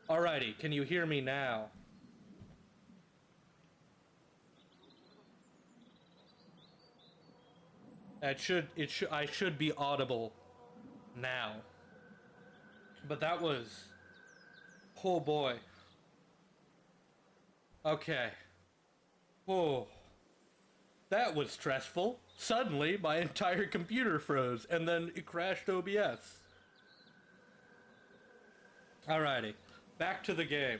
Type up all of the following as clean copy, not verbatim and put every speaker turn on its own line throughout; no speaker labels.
Alrighty, can you hear me now? I should be audible now. But that was, oh boy. Okay. Oh, that was stressful. Suddenly, my entire computer froze, and then it crashed OBS. Alrighty, back to the game.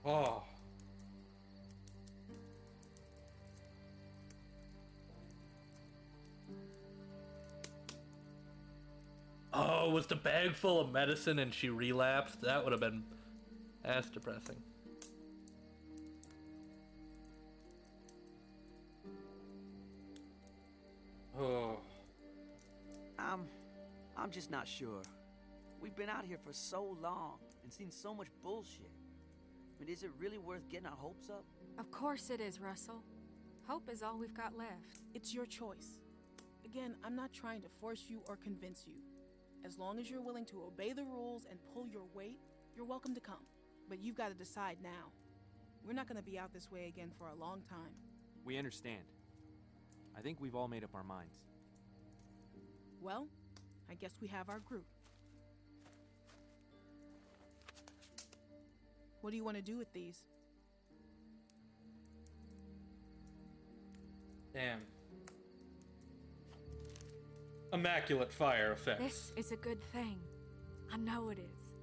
Oh. Oh, was the bag full of medicine and she relapsed? That would have been ass depressing. Oh.
I'm I'm just not sure. We've been out here for so long and seen so much bullshit. I mean, is it really worth getting our hopes up?
Of course it is, Russell. Hope is all we've got left.
It's your choice. Again, I'm not trying to force you or convince you. As long as you're willing to obey the rules and pull your weight, you're welcome to come. But you've got to decide now. We're not going to be out this way again for a long time.
We understand. I think we've all made up our minds.
Well, I guess we have our group. What do you want to do with these?
Damn. Immaculate fire effects.
This is a good thing. I know it is.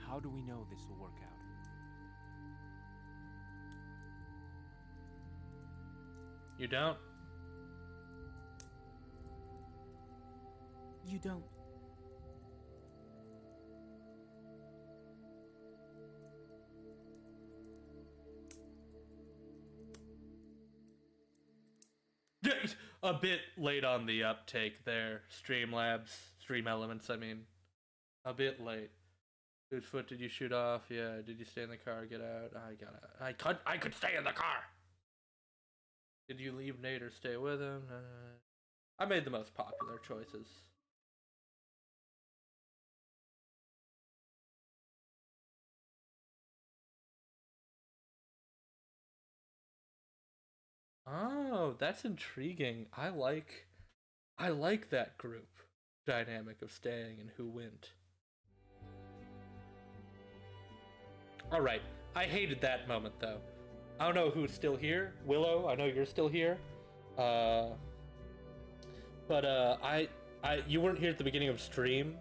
How do we know this will work out?
You don't?
You don't.
A bit late on the uptake there. Stream Elements, I mean. A bit late. Whose foot did you shoot off? Yeah, did you stay in the car? Get out. I could stay in the car! Did you leave Nate or stay with him? I made the most popular choices. Oh, that's intriguing. I like that group dynamic of staying and who went. Alright, I hated that moment though. I don't know who's still here. Willow, I know you're still here. You weren't here at the beginning of stream,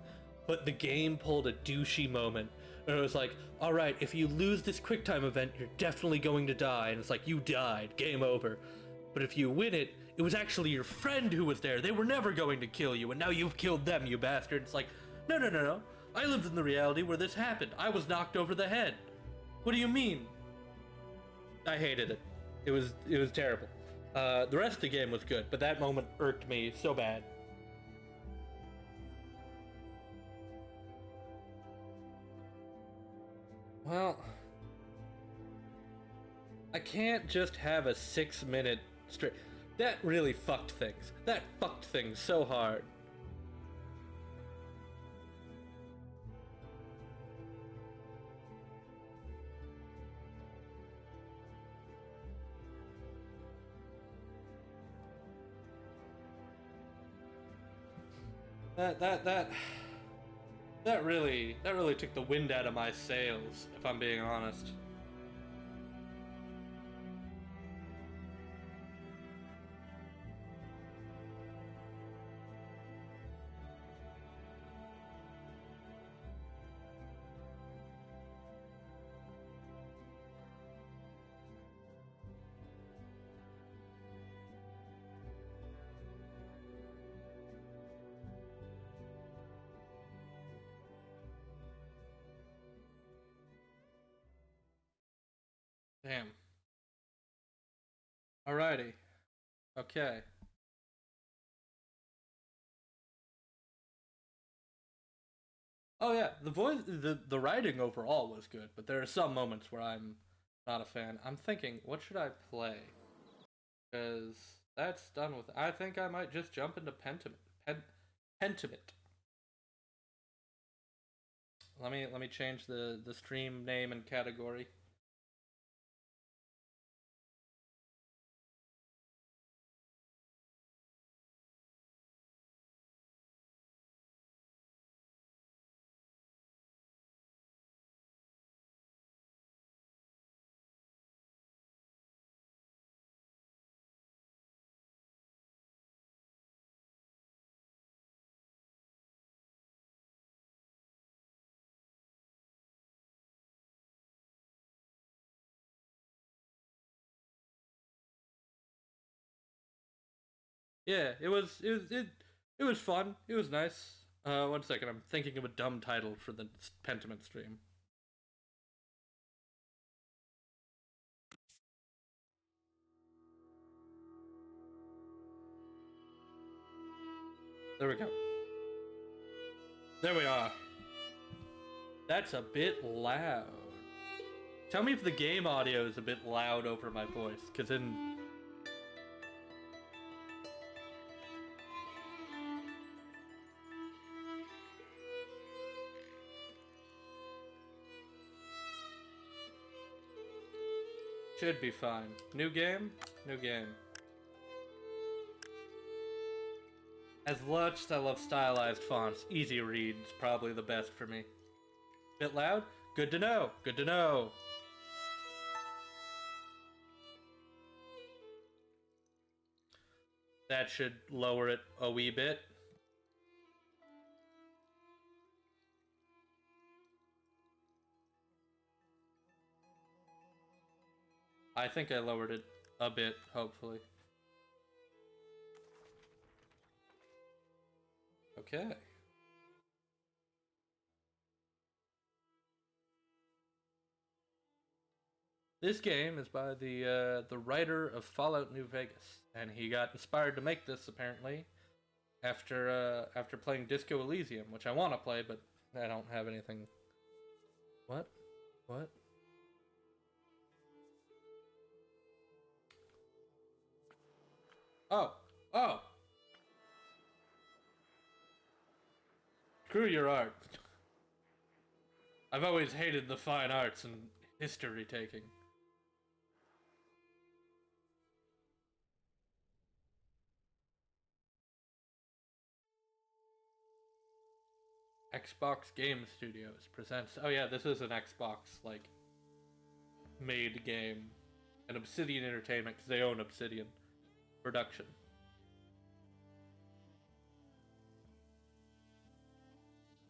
but the game pulled a douchey moment. And it was like, alright, if you lose this QuickTime event, you're definitely going to die. And it's like, you died, game over. But if you win it, it was actually your friend who was there. They were never going to kill you, and now you've killed them, you bastard. It's like, no. I lived in the reality where this happened. I was knocked over the head. What do you mean? I hated it. It was terrible. The rest of the game was good, but that moment irked me so bad. Well, I can't just have a 6-minute straight. That really fucked things. That fucked things so hard. That really took the wind out of my sails, if I'm being honest. Damn. Alrighty. Okay. Oh yeah, the voice, the writing overall was good, but there are some moments where I'm not a fan. I'm thinking, what should I play? Because that's done with. I think I might just jump into Pentiment. Let me change the stream name and category. Yeah, it was fun. It was nice. One second, I'm thinking of a dumb title for the Pentiment stream. There we go. There we are. That's a bit loud. Tell me if the game audio is a bit loud over my voice, because then. Should be fine. New game? New game. As much as I love stylized fonts, easy read's probably the best for me. Bit loud? Good to know. Good to know. That should lower it a wee bit. I think I lowered it a bit, hopefully. Okay. This game is by the writer of Fallout New Vegas, and he got inspired to make this apparently after playing Disco Elysium, which I want to play, but I don't have anything. What? What? Oh, oh! Screw your art. I've always hated the fine arts and history taking. Xbox Game Studios presents. Oh yeah, this is an Xbox like made game, an Obsidian Entertainment because they own Obsidian production.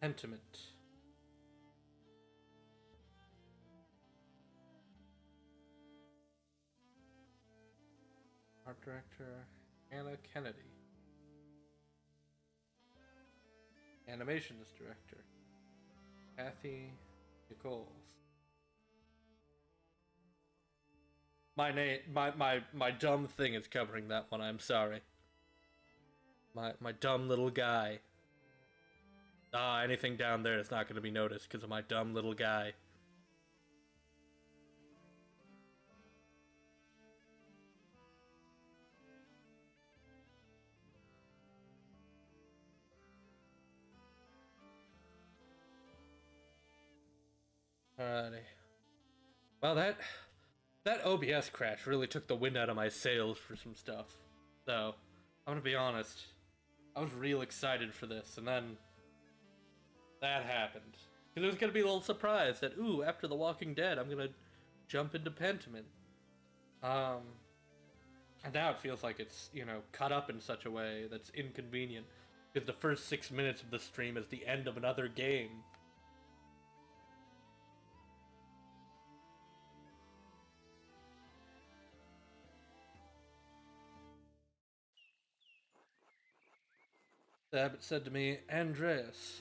Pentiment. Art director Anna Kennedy. Animations director Kathy Nichols. My dumb thing is covering that one. I'm sorry. My dumb little guy. Anything down there is not going to be noticed because of my dumb little guy. Alrighty. Well, that OBS crash really took the wind out of my sails for some stuff. So, I'm gonna be honest. I was real excited for this, and then that happened. Because it was gonna be a little surprise that, ooh, after The Walking Dead, I'm gonna jump into Pentiment. And now it feels like it's, cut up in such a way that's inconvenient. Because the first 6 minutes of the stream is the end of another game. The abbot said to me, Andreas,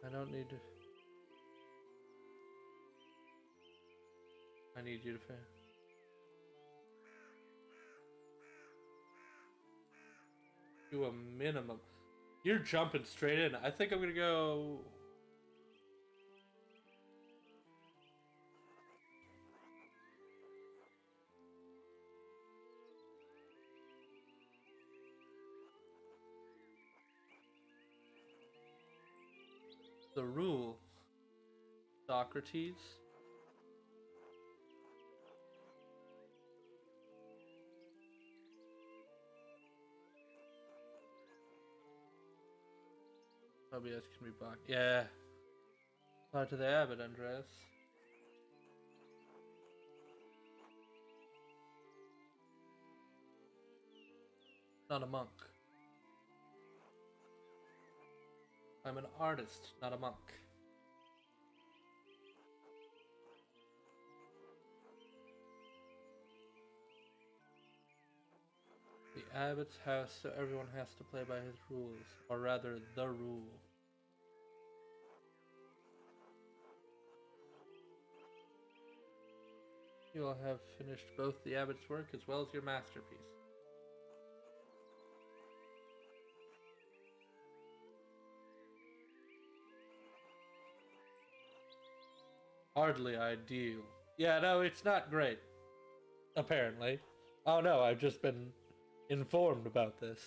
I don't need to... I need you to fail. To a minimum. You're jumping straight in. I think I'm gonna go. The rule. Socrates. Tobias can be blocked. Yeah. Talk to the abbot, Andreas. Not a monk. I'm an artist, not a monk. The abbot's house, so everyone has to play by his rules, or rather, the rule. You will have finished both the abbot's work as well as your masterpiece. Hardly ideal. Yeah, no, it's not great. Apparently. Oh no, I've just been informed about this.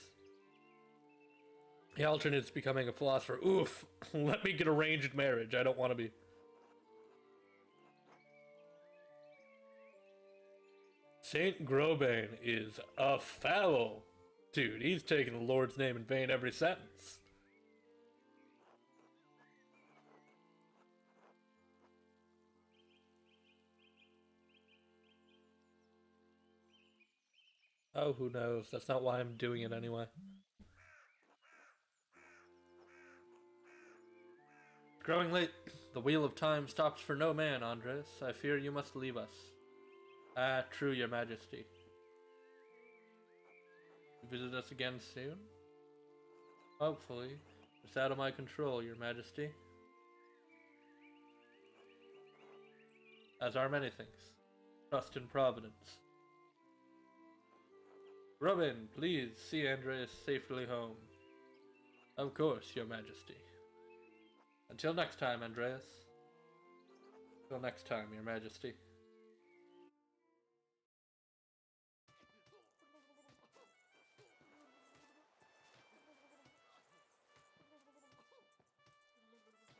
The alternate's becoming a philosopher. Oof. Let me get arranged marriage. I don't want to be. Saint Grobane is a foul. Dude, he's taking the Lord's name in vain every sentence. Oh, who knows? That's not why I'm doing it anyway. Growing late. The wheel of time stops for no man, Andres. I fear you must leave us. Ah, true, your majesty. Visit us again soon? Hopefully. It's out of my control, your majesty. As are many things. Trust in providence. Robin, please see Andreas safely home. Of course, your majesty. Until next time, Andreas. Until next time, your majesty.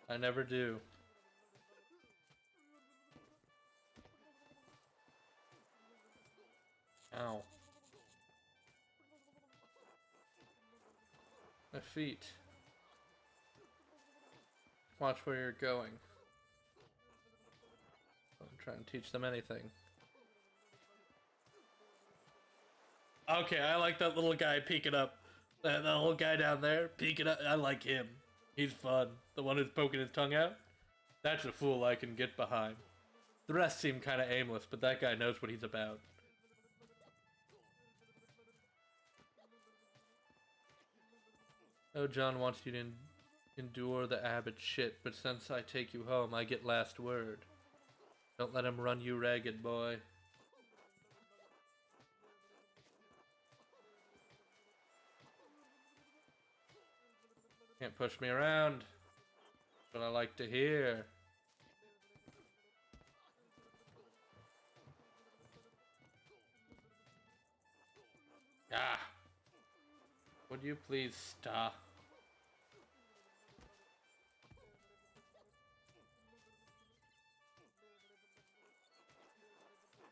I never do. Ow. My feet. Watch where you're going. I'm trying to teach them anything. Okay, I like that little guy peeking up. That little guy down there, peeking up. I like him. He's fun. The one who's poking his tongue out. That's a fool I can get behind. The rest seem kind of aimless, but that guy knows what he's about. Oh, John wants you to endure the abbot shit, but since I take you home, I get last word. Don't let him run you ragged, boy. Can't push me around. That's what I like to hear. Ah. Would you please stop?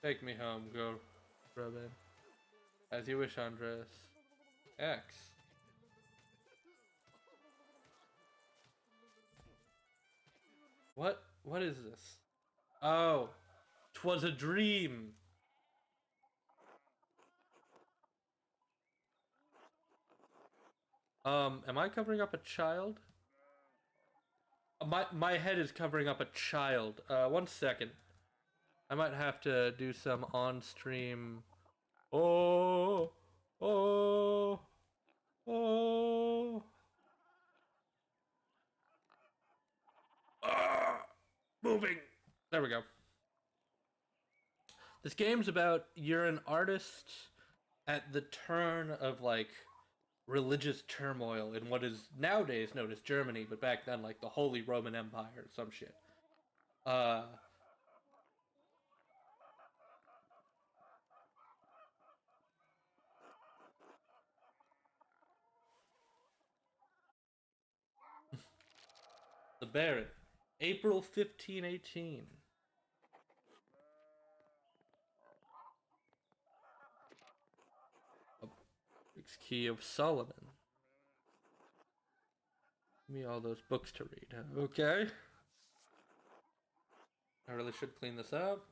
Take me home, go, Robin. As you wish, Andres. X. What is this? Oh, 'twas a dream. Am I covering up a child? My head is covering up a child. 1 second. I might have to do some on-stream. Oh, oh, oh. Ah, moving. There we go. This game's about you're an artist at the turn of like religious turmoil in what is nowadays known as Germany, but back then like the Holy Roman Empire or some shit. Uh, the Baron, April 1518. Key of Solomon. Give me all those books to read. Okay. I really should clean this up.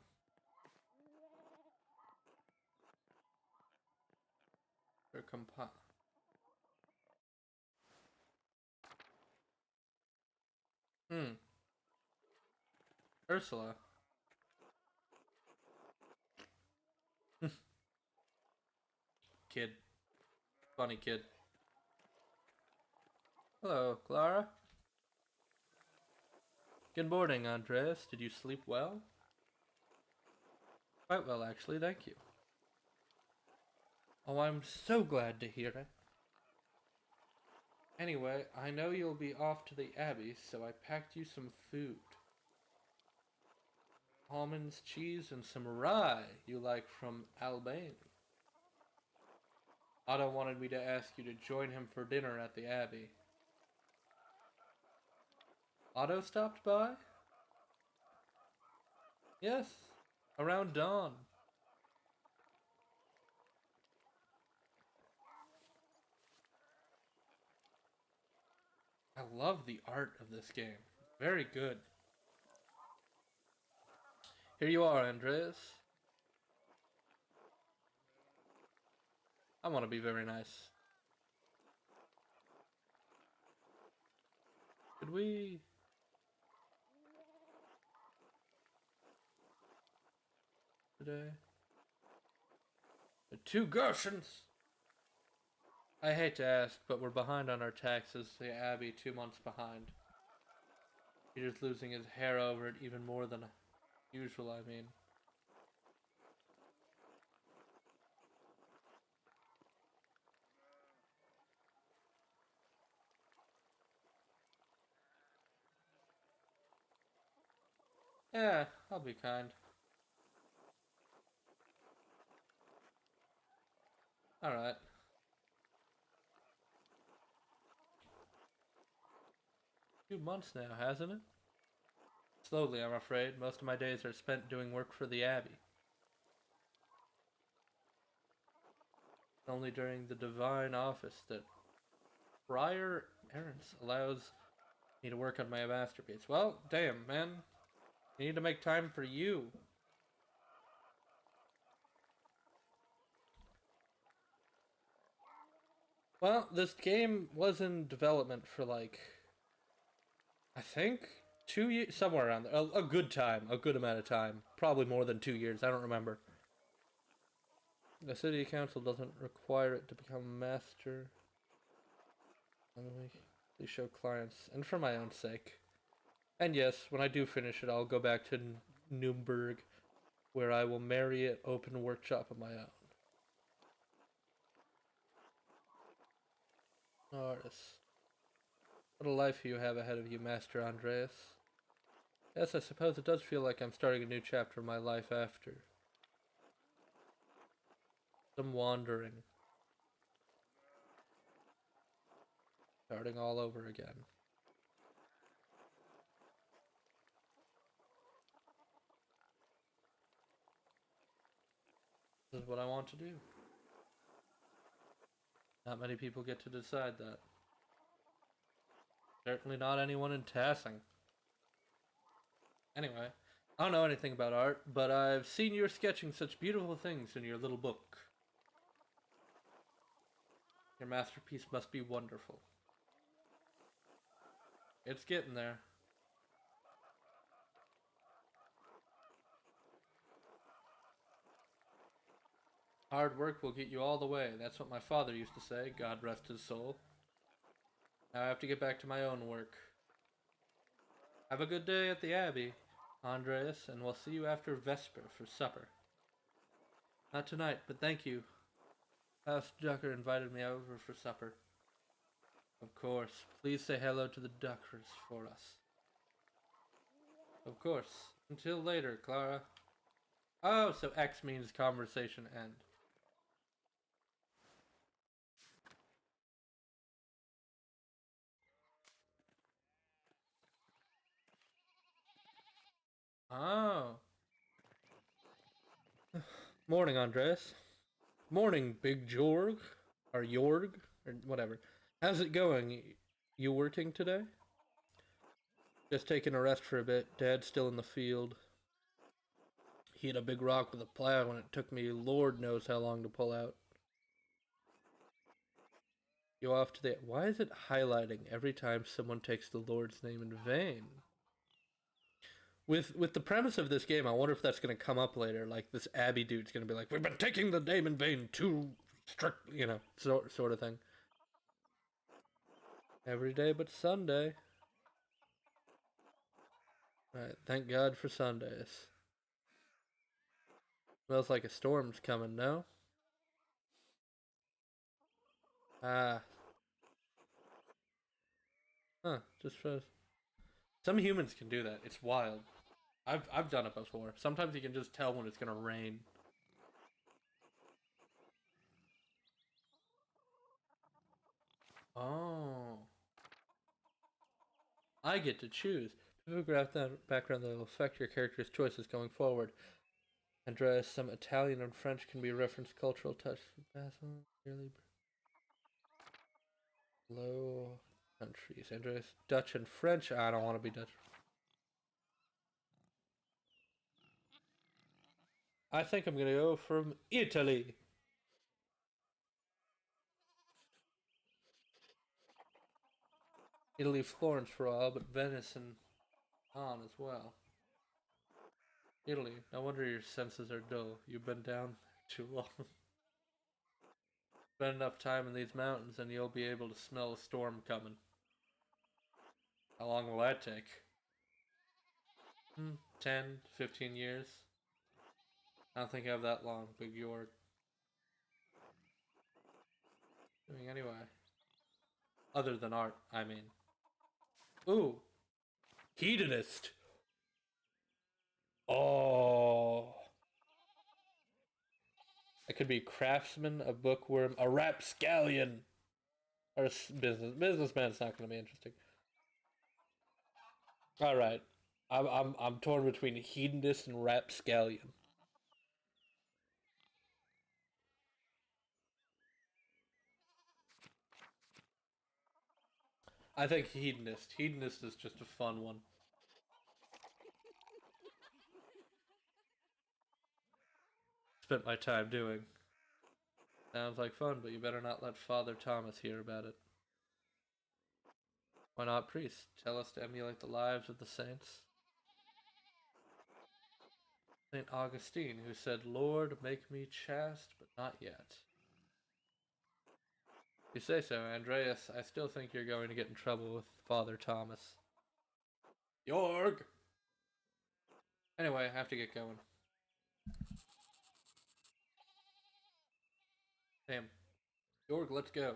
Or compile. Ursula. Kid. Funny kid. Hello, Clara. Good morning, Andreas. Did you sleep well? Quite well, actually, thank you. Oh, I'm so glad to hear it. Anyway, I know you'll be off to the Abbey, so I packed you some food. Almonds, cheese, and some rye you like from Albania. Otto wanted me to ask you to join him for dinner at the Abbey. Otto stopped by? Yes, around dawn. I love the art of this game. Very good. Here you are, Andreas. I want to be very nice. Could we... today? The 2 Gershons! I hate to ask, but we're behind on our taxes. The Abbey 2 months behind. Peter's losing his hair over it even more than usual, I mean. Yeah, I'll be kind. Alright. Few months now, hasn't it? Slowly, I'm afraid. Most of my days are spent doing work for the Abbey. Only during the divine office that Friar Errance allows me to work on my masterpiece. Well, damn, man. You need to make time for you. Well, this game was in development for like, I think 2 years, somewhere around there. A good time, a good amount of time. Probably more than 2 years, I don't remember. The city council doesn't require it to become a master. They show clients, and for my own sake. And yes, when I do finish it, I'll go back to Nuremberg, where I will marry an open workshop of my own. Artists. What a life you have ahead of you, Master Andreas. Yes, I suppose it does feel like I'm starting a new chapter of my life after some wandering. Starting all over again. This is what I want to do. Not many people get to decide that. Certainly not anyone in Tassing. Anyway, I don't know anything about art, but I've seen you sketching such beautiful things in your little book. Your masterpiece must be wonderful. It's getting there. Hard work will get you all the way. That's what my father used to say, God rest his soul. Now I have to get back to my own work. Have a good day at the Abbey, Andreas, and we'll see you after Vesper for supper. Not tonight, but thank you House Ducker invited me over for supper. Of course. Please say hello to the Duckers for us. Of course. Until later, Clara. Oh, so X means conversation end. Oh. Morning, Andres. Morning, Big Jorg. Or Jorg. Or whatever. How's it going? You working today? Just taking a rest for a bit. Dad's still in the field. He hit a big rock with a plow and it took me Lord knows how long to pull out. You off to the... Why is it highlighting every time someone takes the Lord's name in vain? With the premise of this game, I wonder if that's going to come up later. Like, this Abby dude's going to be like, we've been taking the name in vain too strict, you know, sort of thing. Every day but Sunday. Alright, thank God for Sundays. Smells like a storm's coming, no? Ah. Huh, just for... Some humans can do that. It's wild. I've done it before. Sometimes you can just tell when it's gonna rain. Oh. I get to choose. Photograph that background that will affect your character's choices going forward. Andreas, some Italian and French can be referenced cultural touch. Basil, really low countries. Andreas, Dutch and French. I don't want to be Dutch. I think I'm gonna go from Italy. Italy, Florence for a while, but Venice and on as well. Italy. No wonder your senses are dull. You've been down too long. Spend enough time in these mountains and you'll be able to smell a storm coming. How long will that take? 10, 15 years? I don't think I have that long, Big York. Doing anyway. Other than art, I mean. Ooh. Hedonist. Oh. I could be craftsman, a bookworm, a rapscallion. Or a businessman's not going to be interesting. All right, I'm torn between hedonist and rapscallion. I think hedonist. Hedonist is just a fun one. Spent my time doing. Sounds like fun, but you better not let Father Thomas hear about it. Why not, priest? Tell us to emulate the lives of the saints. Saint Augustine, who said, Lord, make me chaste, but not yet. You say so, Andreas. I still think you're going to get in trouble with Father Thomas. Jorg! Anyway, I have to get going. Damn. Jorg, let's go.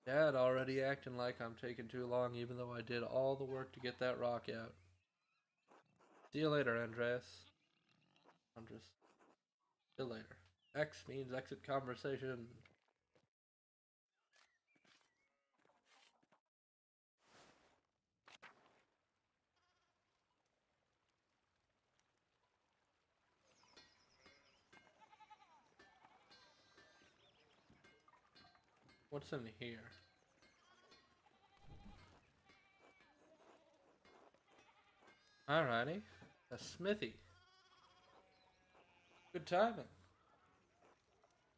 Dad already acting like I'm taking too long even though I did all the work to get that rock out. See you later, Andreas. Andres. See you later. X means exit conversation. What's in here? Alrighty. A smithy. Good timing.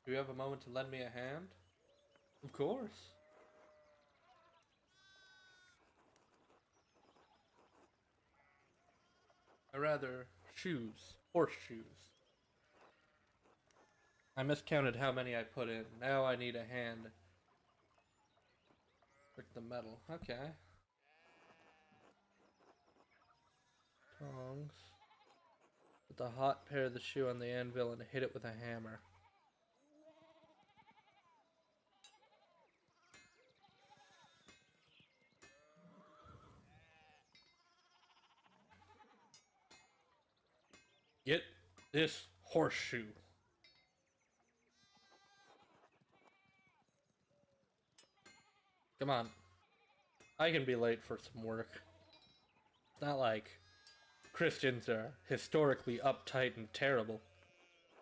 Do you have a moment to lend me a hand? Of course. Or rather, shoes. Horseshoes. I miscounted how many I put in. Now I need a hand. Prick the metal. Okay. Tongs. Put the hot pair of the shoe on the anvil and hit it with a hammer. This horseshoe. Come on. I can be late for some work. It's not like Christians are historically uptight and terrible.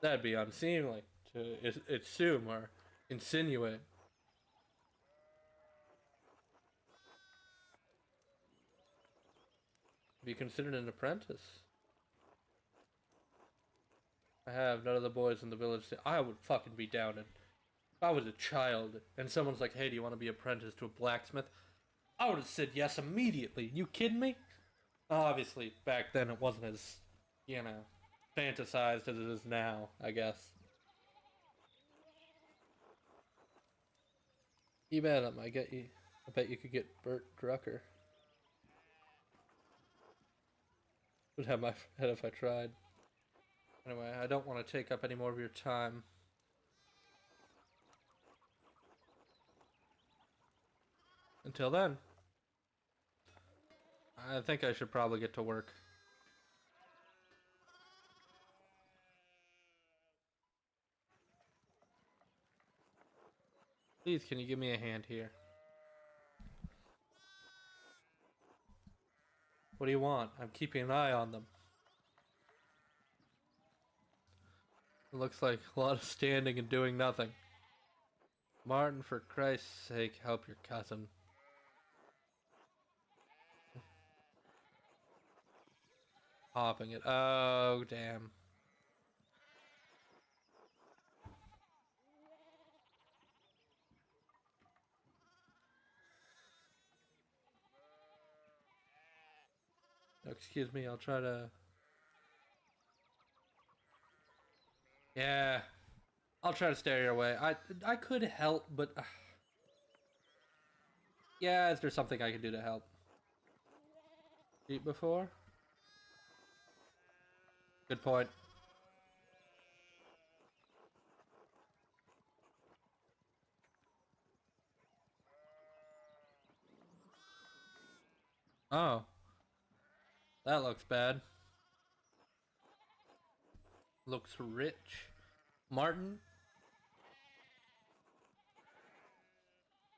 That'd be unseemly to assume or insinuate. Have you considered an apprentice? I have. None of the boys in the village say I would fucking be down. And if I was a child and someone's like, hey, do you want to be apprenticed to a blacksmith? I would have said yes immediately. You kidding me? Obviously, back then it wasn't as, fantasized as it is now, I guess. You bet him. I bet you could get Bert Drucker. Would have my head if I tried. Anyway, I don't want to take up any more of your time. Until then, I think I should probably get to work. Please, can you give me a hand here? What do you want? I'm keeping an eye on them. It looks like a lot of standing and doing nothing. Martin, for Christ's sake, help your cousin. Hopping it. Oh, damn. Excuse me, I'll try to... Yeah. I'll try to stay your way. I could help, but... Yeah, is there something I can do to help? Eat before? Good point. Oh. That looks bad. Looks rich. Martin?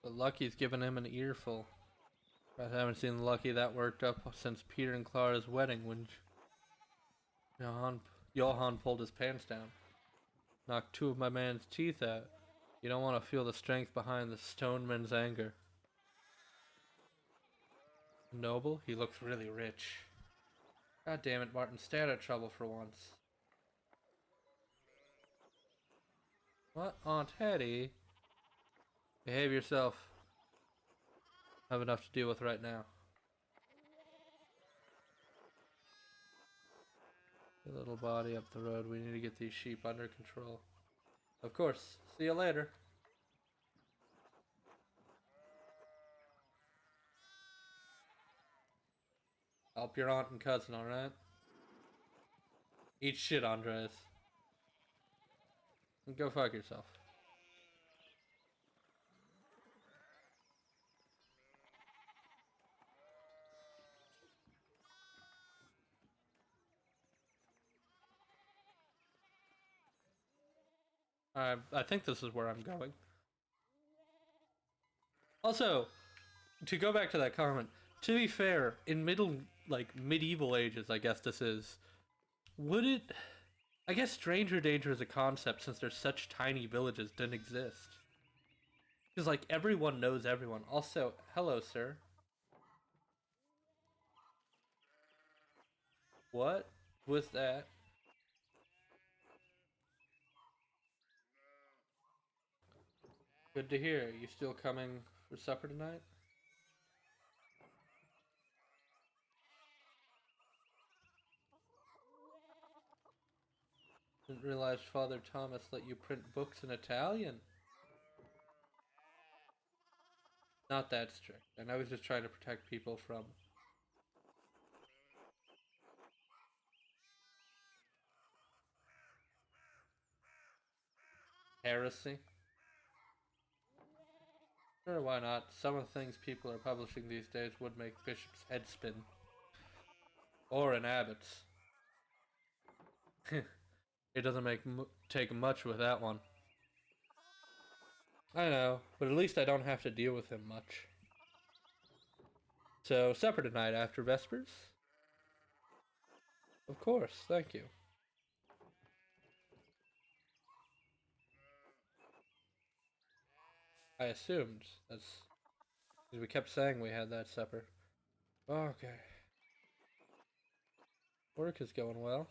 But Lucky's given him an earful. I haven't seen Lucky that worked up since Peter and Clara's wedding when Johann pulled his pants down. Knocked two of my man's teeth out. You don't want to feel the strength behind the stoneman's anger. Noble? He looks really rich. God damn it, Martin. Stay out of trouble for once. What? Aunt Hetty? Behave yourself. I have enough to deal with right now. The little body up the road. We need to get these sheep under control. Of course. See you later. Help your aunt and cousin, alright? Eat shit, Andres. And go fuck yourself. I think this is where I'm going. Also, to go back to that comment, to be fair, in medieval ages, I guess this is, would it... I guess stranger danger as a concept, since there's such tiny villages, didn't exist. Because, like, everyone knows everyone. Also, hello, sir. What was that? Good to hear. You still coming for supper tonight? Didn't realize Father Thomas let you print books in Italian. Not that strict. And I was just trying to protect people from heresy. Sure, why not? Some of the things people are publishing these days would make Bishop's head spin. Or an abbot's. It doesn't take much with that one. I know, but at least I don't have to deal with him much. So, supper tonight after Vespers? Of course, thank you. I assumed. That's because we kept saying we had that supper. Okay. Work is going well.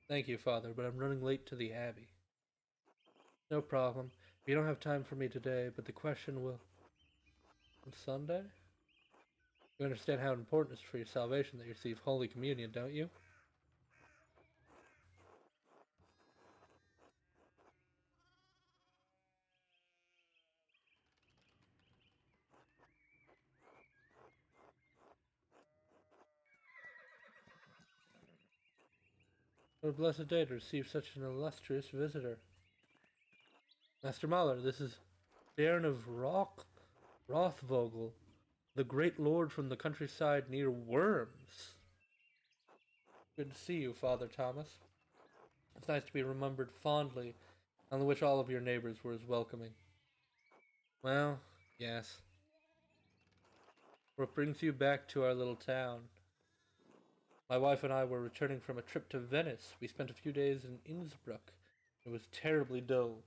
Thank you, Father, but I'm running late to the Abbey. No problem. You don't have time for me today, but the question will... On Sunday? You understand how important it is for your salvation that you receive Holy Communion, don't you? What a blessed day to receive such an illustrious visitor. Master Mahler, this is Baron of Rothvogel, the great lord from the countryside near Worms. Good to see you, Father Thomas. It's nice to be remembered fondly, on which all of your neighbors were as welcoming. Well, yes. What brings you back to our little town? My wife and I were returning from a trip to Venice. We spent a few days in Innsbruck. It was terribly dull.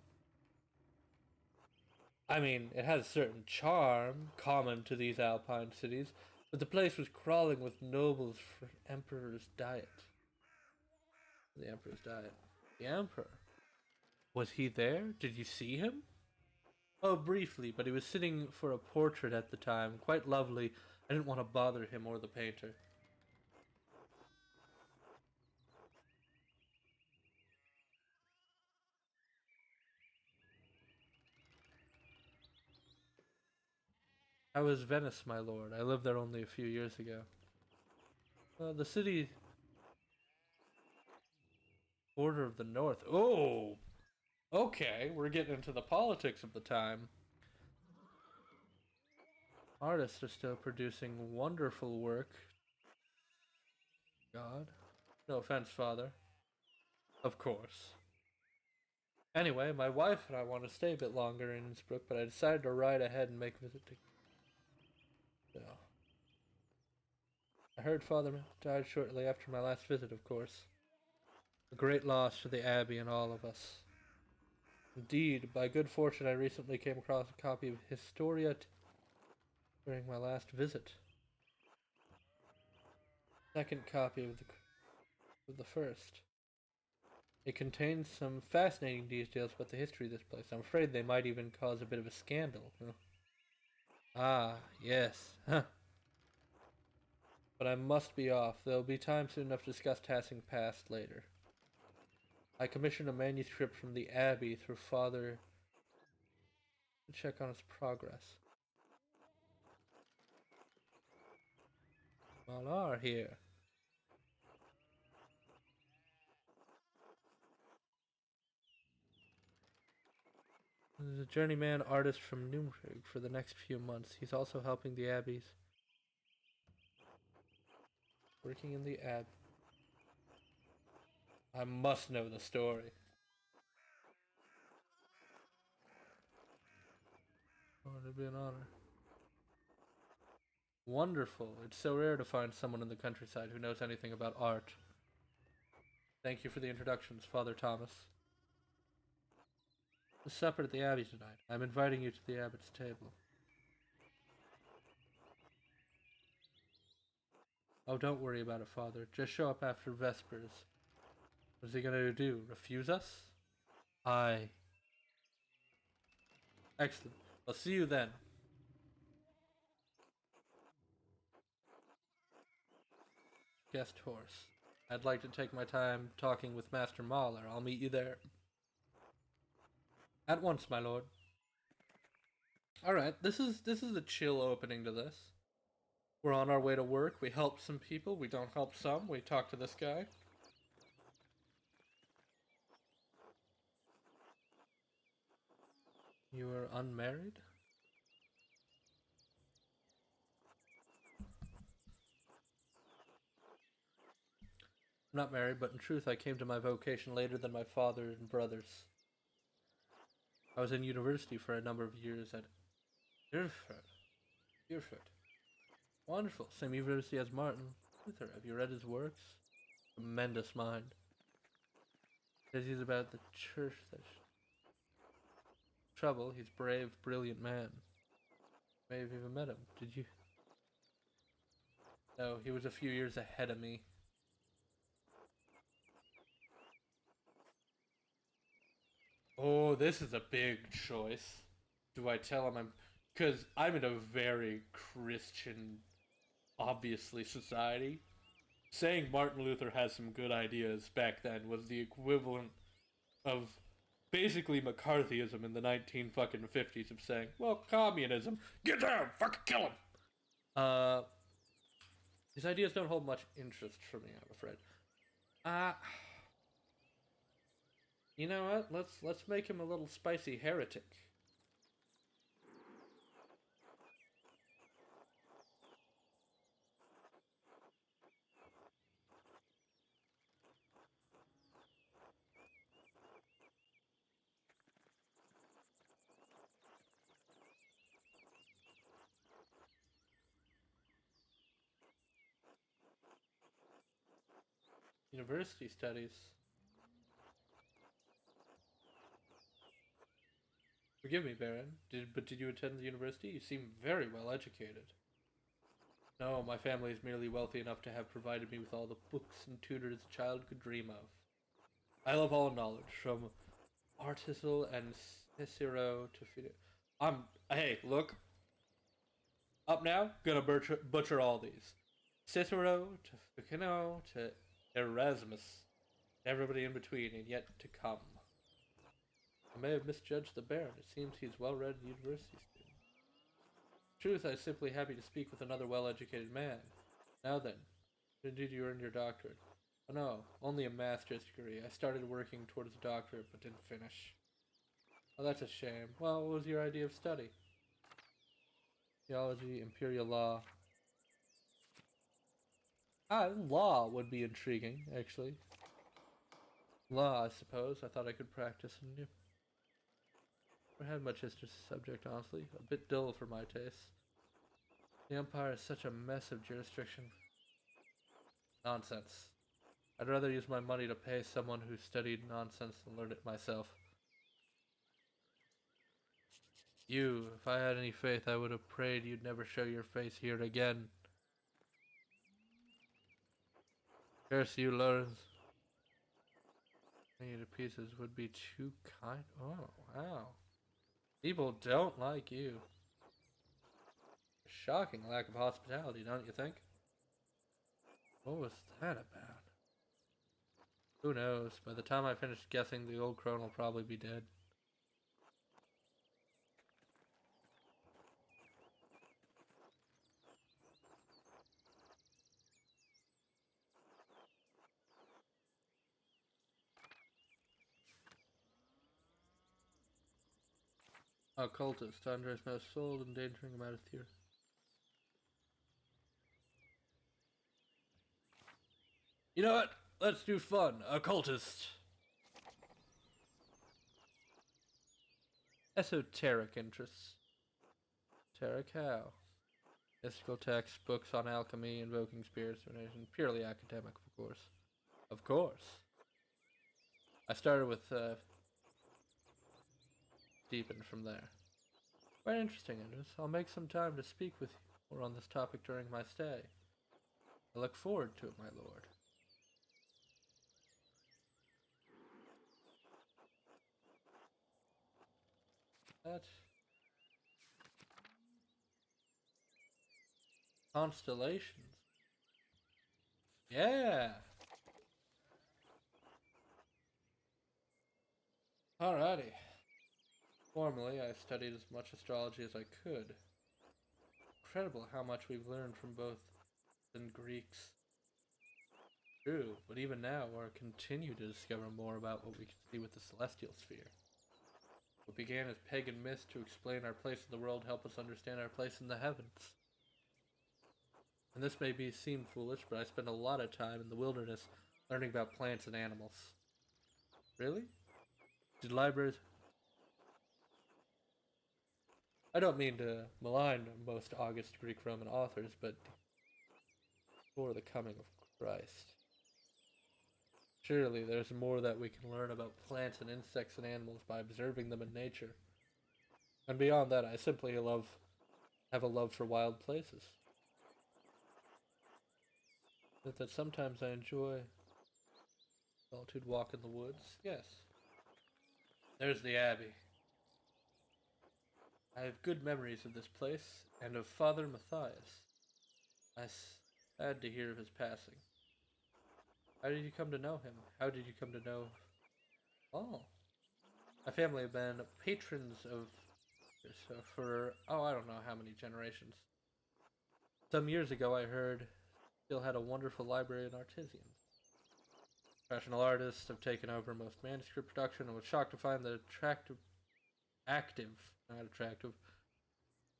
I mean, it has a certain charm, common to these alpine cities, but the place was crawling with nobles for Emperor's diet. The Emperor's diet. The Emperor? Was he there? Did you see him? Oh, briefly, but he was sitting for a portrait at the time. Quite lovely. I didn't want to bother him or the painter. How is Venice, my lord? I lived there only a few years ago. The city... Border of the North. Oh! Okay, we're getting into the politics of the time. Artists are still producing wonderful work. God. No offense, Father. Of course. Anyway, my wife and I want to stay a bit longer in Innsbruck, but I decided to ride ahead and make a visit to... So. I heard Father died shortly after my last visit, of course. A great loss for the Abbey and all of us. Indeed, by good fortune I recently came across a copy of Historia during my last visit. Second copy of the first. It contains some fascinating details about the history of this place. I'm afraid they might even cause a bit of a scandal. Huh? Ah, yes. Huh. But I must be off. There'll be time soon enough to discuss passing past later. I commissioned a manuscript from the Abbey through Father to check on its progress. Malar here. There's a journeyman artist from Nuremberg for the next few months. He's also helping the Abbeys. Working in the Abbey. I must know the story. Oh, it'd be an honor. Wonderful. It's so rare to find someone in the countryside who knows anything about art. Thank you for the introductions, Father Thomas. The supper at the Abbey tonight. I'm inviting you to the Abbot's table. Oh, don't worry about it, Father. Just show up after Vespers. What's he gonna do? Refuse us? Aye. Excellent. I'll see you then. Guest horse. I'd like to take my time talking with Master Mahler. I'll meet you there. At once, my lord. Alright, this is a chill opening to this. We're on our way to work. We help some people. We don't help some. We talk to this guy. You are unmarried? I'm not married, but in truth I came to my vocation later than my father and brothers. I was in university for a number of years at Erfurt. Erfurt. Wonderful. Same university as Martin Luther. Have you read his works? Tremendous mind. Says he's about the church that trouble. He's brave, brilliant man. May have even met him. Did you? No, he was a few years ahead of me. Oh, this is a big choice. Do I tell him I'm... Because I'm in a very Christian, obviously, society. Saying Martin Luther has some good ideas back then was the equivalent of basically McCarthyism in the 1950s of saying, well, communism, get down, fucking kill him. His ideas don't hold much interest for me, I'm afraid. You know what? Let's make him a little spicy heretic. University studies. Forgive me, Baron. Did you attend the university? You seem very well educated. No, my family is merely wealthy enough to have provided me with all the books and tutors a child could dream of. I love all knowledge, from Aristotle and Cicero to hey, look. Up now, gonna butcher all these. Cicero to Ficino to Erasmus. Everybody in between and yet to come. I may have misjudged the Baron. It seems he's well-read university student. Truth, I was simply happy to speak with another well-educated man. Now then, when did you earn your doctorate? Oh no, only a master's degree. I started working towards a doctorate, but didn't finish. Oh, that's a shame. Well, what was your idea of study? Theology, imperial law. Law would be intriguing, actually. Law, I suppose. I thought I could practice and do. Never had much history subject, honestly. A bit dull for my taste. The Empire is such a mess of jurisdiction. Nonsense. I'd rather use my money to pay someone who studied nonsense than learn it myself. You, if I had any faith, I would have prayed you'd never show your face here again. Curse you, Lawrence. Bringing you to pieces would be too kind. Oh, wow. People don't like you. A shocking lack of hospitality, don't you think? What was that about? Who knows? By the time I finish guessing, the old crone will probably be dead. Occultist. Andres now sold, endangering him out of theory. You know what? Let's do fun. Occultist. Esoteric interests. Esoteric how? Mystical texts, books on alchemy, invoking spirits, donation. Purely academic, of course. Of course. I started with, deepened from there. Quite interesting, Andres. I'll make some time to speak with you more on this topic during my stay. I look forward to it, my lord. That constellations. Yeah. Alrighty. Formerly, I studied as much astrology as I could. Incredible how much we've learned from both the Greeks. True, but even now, we're continue to discover more about what we can see with the celestial sphere. What began as pagan myths to explain our place in the world help us understand our place in the heavens. And this may seem foolish, but I spend a lot of time in the wilderness Learning about plants and animals. Really? Did libraries... I don't mean to malign most august Greek Roman authors, but before the coming of Christ. Surely there's more that we can learn about plants and insects and animals by observing them in nature. And beyond that, I simply have a love for wild places. That sometimes I enjoy solitude walk in the woods. Yes. There's the Abbey. I have good memories of this place and of Father Matthias. I sad to hear of his passing. How did you come to know him? How did you come to know... Oh. My family have been patrons of this for, oh, I don't know how many generations. Some years ago I heard still had a wonderful library in Artisans. Professional artists have taken over most manuscript production and was shocked to find the not attractive,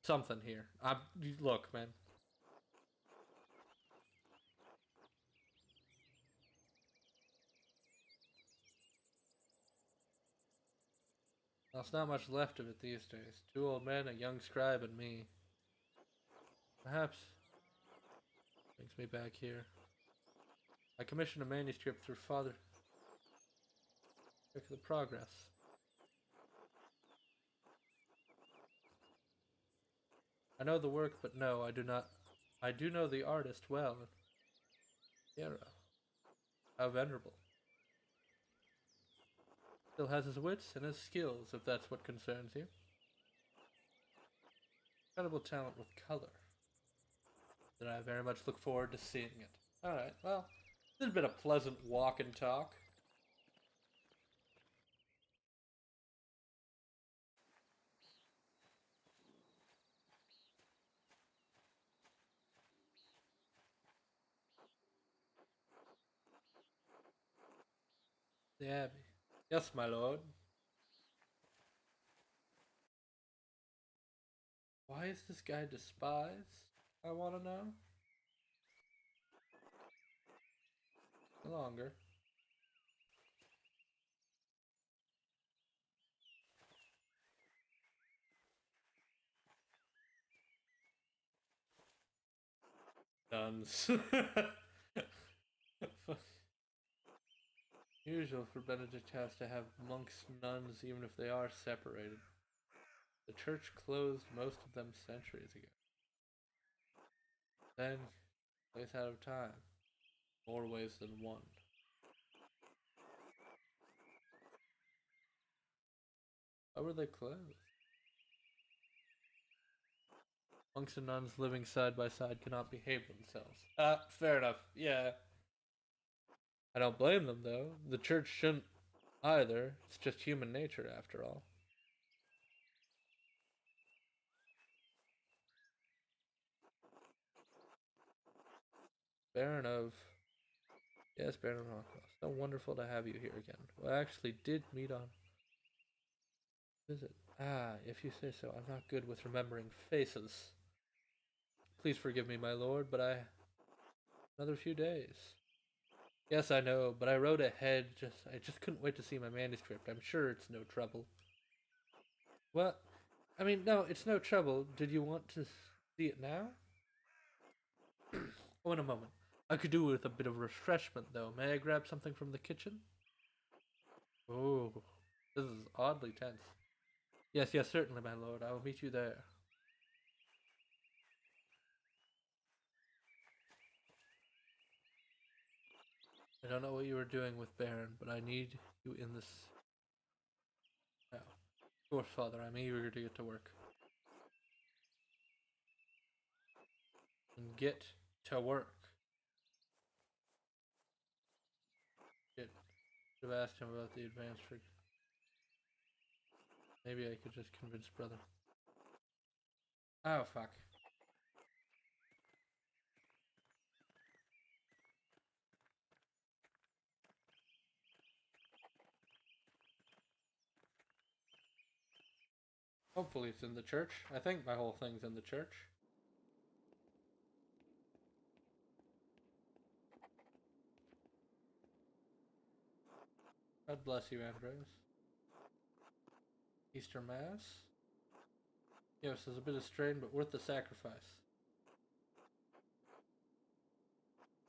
something here. Look, man. There's not much left of it these days. 2 old men, a young scribe, and me. Perhaps brings me back here. I commissioned a manuscript through Father. Check the progress. I know the work, but no, I do not. I do know the artist well. Hero. How venerable. Still has his wits and his skills, if that's what concerns you. Incredible talent with color. That I very much look forward to seeing it. Alright, well, this has been a pleasant walk and talk. The Abbey. Yes, my lord. Why is this guy despised? I want to know. No longer. Nuns. Usual for Benedict house to have monks, nuns, even if they are separated. The church closed most of them centuries ago. Then, place out of time. More ways than one. Why were they closed? Monks and nuns living side by side cannot behave themselves. Fair enough. Yeah. I don't blame them, though. The church shouldn't either. It's just human nature, after all. Baron of... Yes, Baron of Rockwell. So wonderful to have you here again. Well, I actually did meet on... Visit. Ah, if you say so. I'm not good with remembering faces. Please forgive me, my lord, but another few days. Yes, I know, but I wrote ahead. I just couldn't wait to see my manuscript. I'm sure it's no trouble. Well, I mean, no, it's no trouble. Did you want to see it now? Oh, in a moment. I could do with a bit of refreshment, though. May I grab something from the kitchen? Oh, this is oddly tense. Yes, yes, certainly, my lord. I will meet you there. I don't know what you were doing with Baron, but I need you in this now. Of course, father, I'm eager to get to work. And get to work. Should have asked him about the advanced rig. Maybe I could just convince brother. Oh, fuck. Hopefully it's in the church. I think my whole thing's in the church. God bless you, Andres. Easter Mass? Yes, there's a bit of strain, but worth the sacrifice.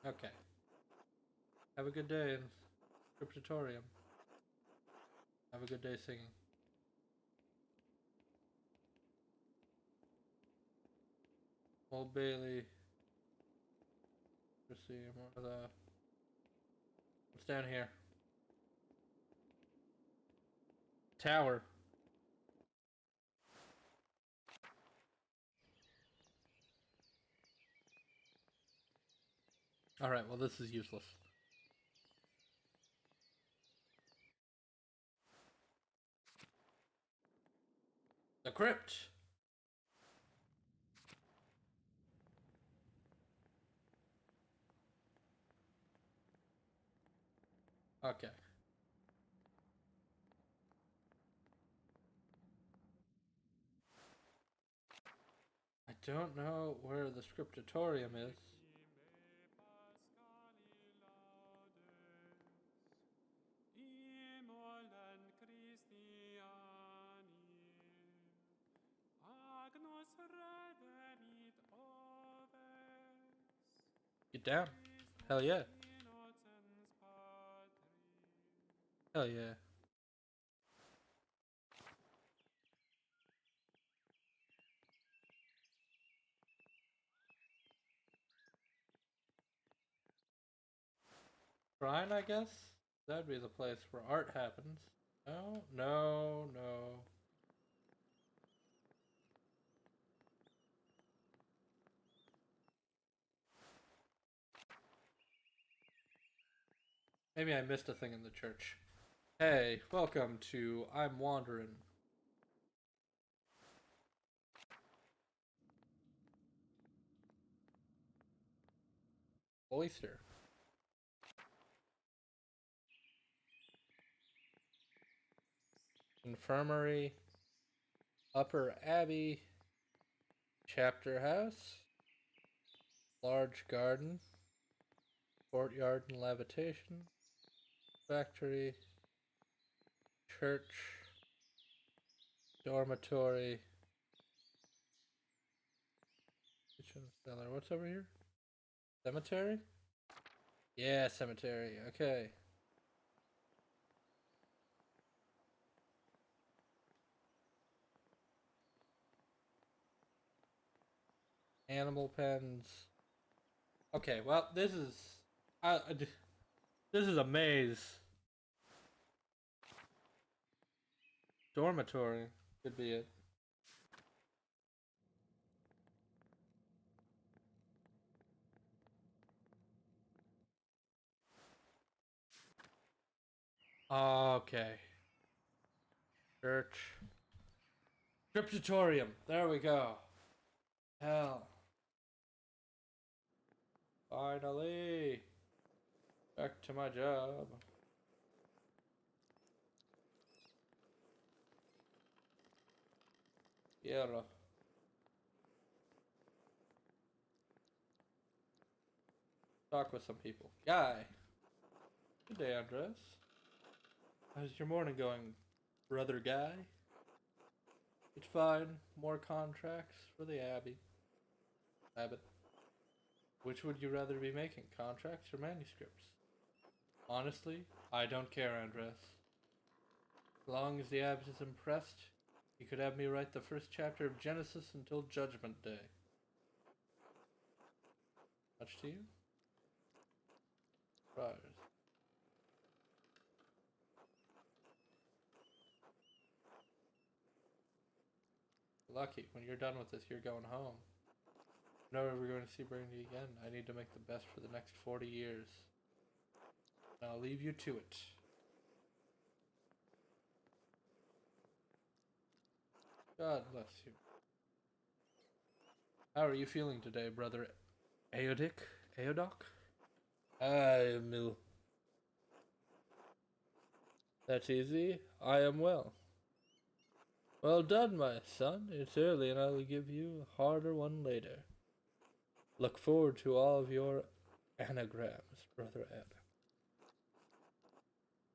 Okay. Have a good day in Scriptatorium. Have a good day singing. Old Bailey. Let's see more of the. What's down here? Tower. Alright, well, this is useless. The crypt! Okay. I don't know where the scriptatorium is. Get down. Hell yeah. Hell yeah. Shrine, I guess? That'd be the place where art happens. No, no, no. Maybe I missed a thing in the church. Hey, welcome to I'm Wandering. Oyster. Infirmary. Upper Abbey. Chapter House. Large garden. Courtyard and levitation. Factory. Church. Dormitory. Kitchen cellar. What's over here? Cemetery? Yeah, cemetery. Okay. Animal pens. Okay, well, this is this is a maze. Dormitory could be it. Okay. Church. Scriptatorium. There we go. Hell. Finally. Back to my job. Yeah. Talk with some people. Guy. Good day, Andres. How's your morning going, brother guy? It's fine. More contracts for the Abbey. Abbott. Which would you rather be making, contracts or manuscripts? Honestly, I don't care, Andres. As long as the Abbot is impressed, he could have me write the first chapter of Genesis until Judgment Day. Much to you? Friars. Lucky, when you're done with this, you're going home. I'm never going to see Brandy again. I need to make the best for the next 40 years. And I'll leave you to it. God bless you. How are you feeling today, brother Aodoc? I'm That's easy. I am well. Well done, my son. It's early and I will give you a harder one later. Look forward to all of your anagrams, Brother Ed.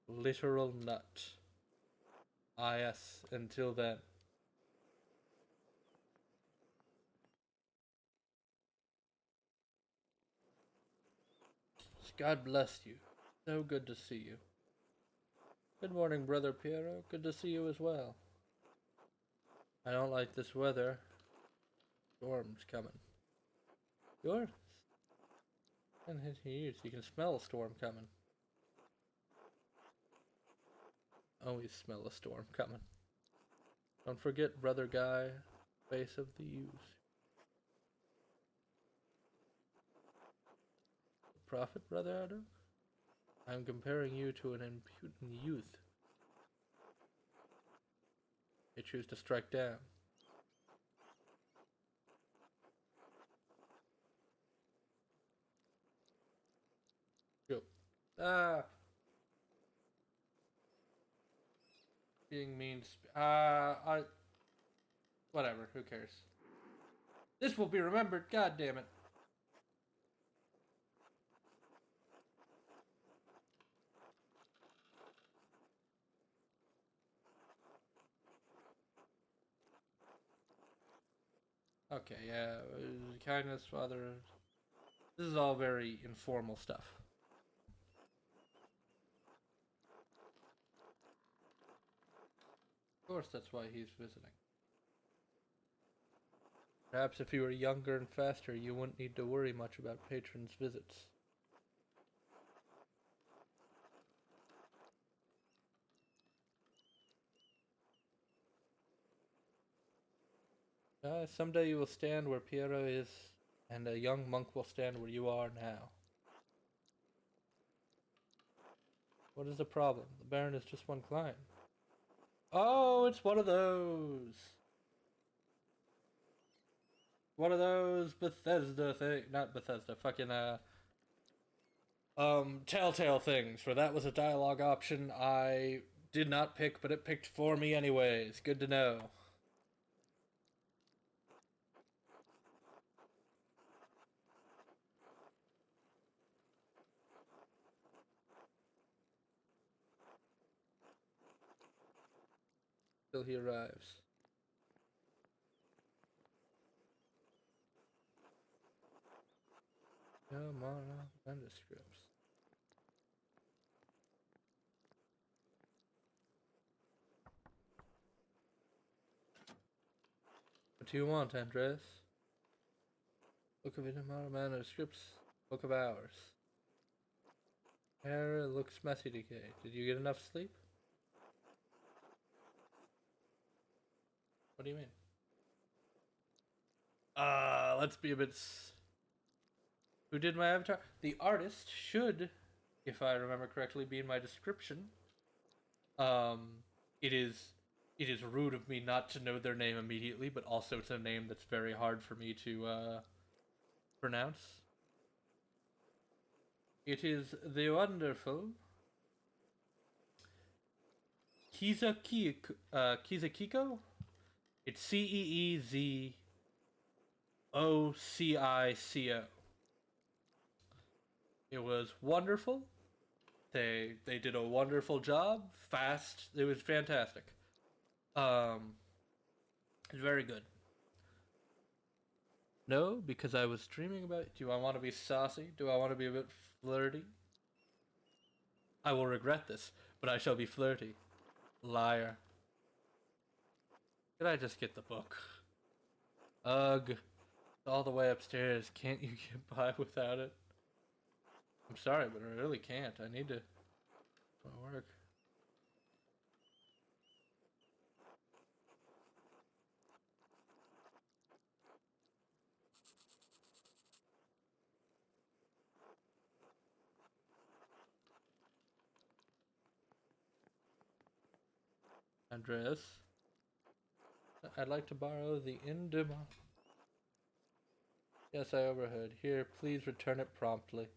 literal nut. Ah, yes, until then. God bless you. So good to see you. Good morning, Brother Piero. Good to see you as well. I don't like this weather. Storm's coming. Yours? And his ears. You can smell a storm coming. Always smell a storm coming. Don't forget, Brother Guy, face of the youth. Prophet, Brother Adam? I'm comparing you to an impudent youth. They choose to strike down. Go. Ah! Being mean. Whatever, who cares? This will be remembered, god damn it. Okay, yeah, kindness, father. This is all very informal stuff. Of course, that's why he's visiting. Perhaps if you were younger and faster, you wouldn't need to worry much about patrons' visits. Someday you will stand where Piero is, and a young monk will stand where you are now. What is the problem? The Baron is just one client. Oh, it's one of those. One of those Bethesda thing, not Bethesda, fucking Telltale things, where that was a dialogue option I did not pick, but it picked for me anyways. Good to know. Till he arrives. Come on, manuscripts. What do you want, Andres? Book of Inamara manuscripts. Book of hours. Hair looks messy decay. Did you get enough sleep? What do you mean? Let's be a bit. Who did my avatar? The artist should, if I remember correctly, be in my description. Um, it is rude of me not to know their name immediately, but also it's a name that's very hard for me to pronounce. It is the wonderful Kizakiko. It's Ceezocico. It was wonderful. They did a wonderful job. Fast. It was fantastic. It's very good. No, because I was dreaming about. Do I want to be saucy? Do I want to be a bit flirty? I will regret this, but I shall be flirty. Liar. Did I just get the book? Ugh. It's all the way upstairs. Can't you get by without it? I'm sorry, but I really can't. I need to work. Andres, I'd like to borrow the Indima. Yes, I overheard. Here, please return it promptly.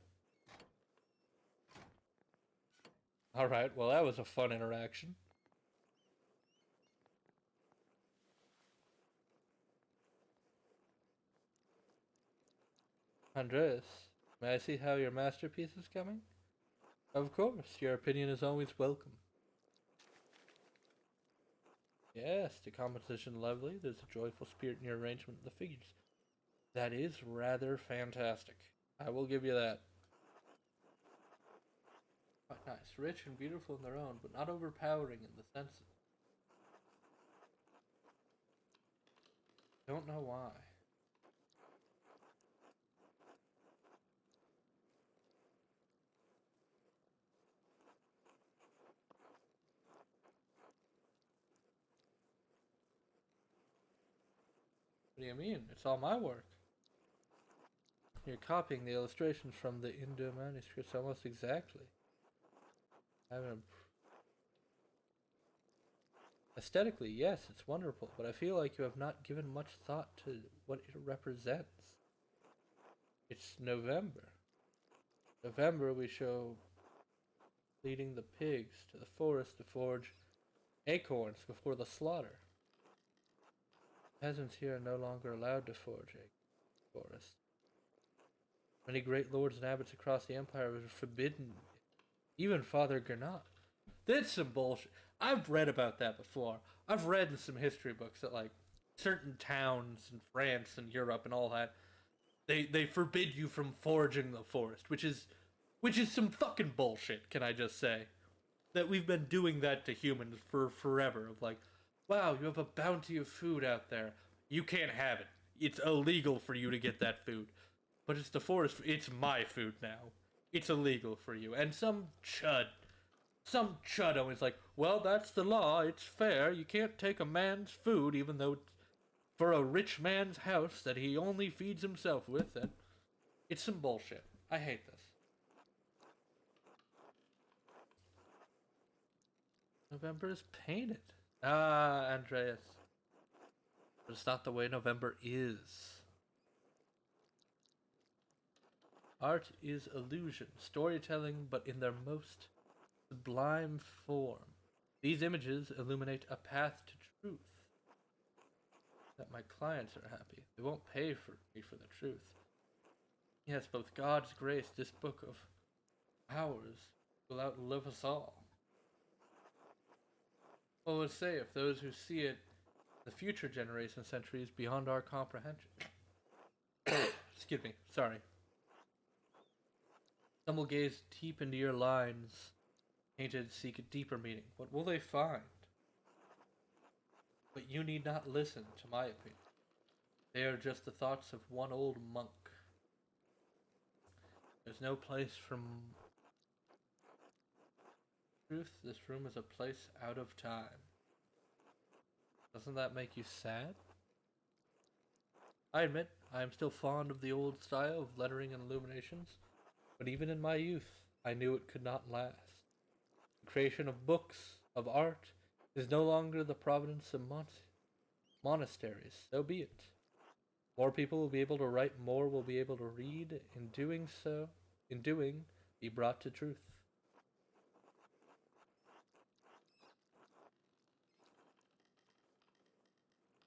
Alright, well that was a fun interaction. Andres, may I see how your masterpiece is coming? Of course, your opinion is always welcome. Yes, the composition lovely. There's a joyful spirit in your arrangement of the figures. That is rather fantastic. I will give you that. Quite nice, rich and beautiful in their own, but not overpowering in the senses. Don't know why. What do you mean? It's all my work. You're copying the illustrations from the Indo manuscripts almost exactly. I haven't. Aesthetically, yes, it's wonderful, but I feel like you have not given much thought to what it represents. It's November. November, we show leading the pigs to the forest to forge acorns before the slaughter. Peasants here are no longer allowed to forage forests. Many great lords and abbots across the empire were forbidden. Even Father Gernot. That's some bullshit. I've read about that before. I've read in some history books that like certain towns in France and Europe and all that, they forbid you from foraging the forest, which is some fucking bullshit, can I just say? That we've been doing that to humans for forever. Of like, wow, you have a bounty of food out there. You can't have it. It's illegal for you to get that food. But it's the forest. It's my food now. It's illegal for you. And some chud always like, well, that's the law. It's fair. You can't take a man's food, even though it's for a rich man's house that he only feeds himself with. And it's some bullshit. I hate this. November is painted. Ah, Andreas. But it's not the way November is. Art is illusion, storytelling, but in their most sublime form. These images illuminate a path to truth. That my clients are happy. They won't pay me for the truth. Yes, both God's grace, this book of ours, will outlive us all. What would say if those who see it, the future generation centuries beyond our comprehension? Excuse me, sorry. Some will gaze deep into your lines, painted seek a deeper meaning. What will they find? But you need not listen to my opinion. They are just the thoughts of one old monk. There's no place for truth. This room is a place out of time. Doesn't that make you sad? I admit, I am still fond of the old style of lettering and illuminations, but even in my youth, I knew it could not last. The creation of books, of art, is no longer the providence of monasteries. So be it. More people will be able to write, more will be able to read. In doing, be brought to truth.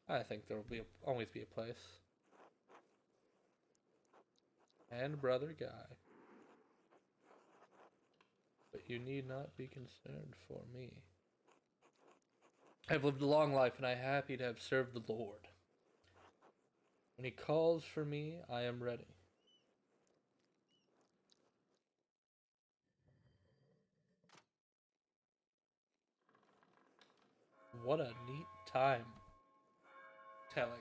I think there will always be a place. And Brother Guy. But you need not be concerned for me. I have lived a long life, and I am happy to have served the Lord. When he calls for me, I am ready. What a neat time telling.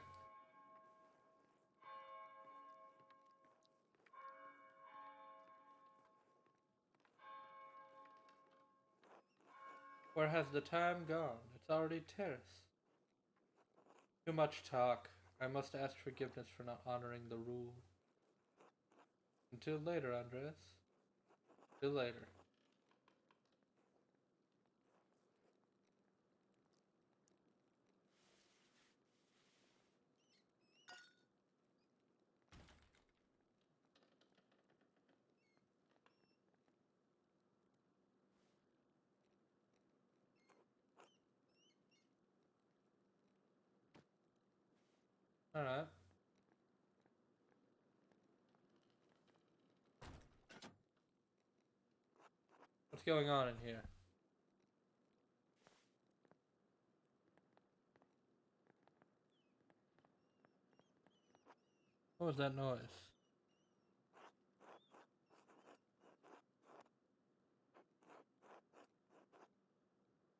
Where has the time gone? It's already terrace. Too much talk. I must ask forgiveness for not honoring the rule. Until later, Andres. Till later. Alright. What's going on in here? What was that noise?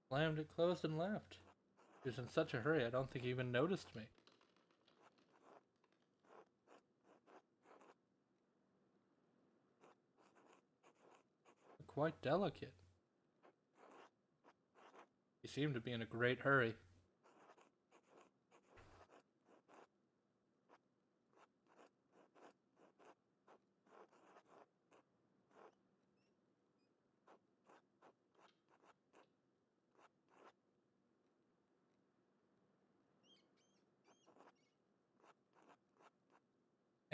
Slammed it closed and left. He was in such a hurry, I don't think he even noticed me. Quite delicate. He seemed to be in a great hurry.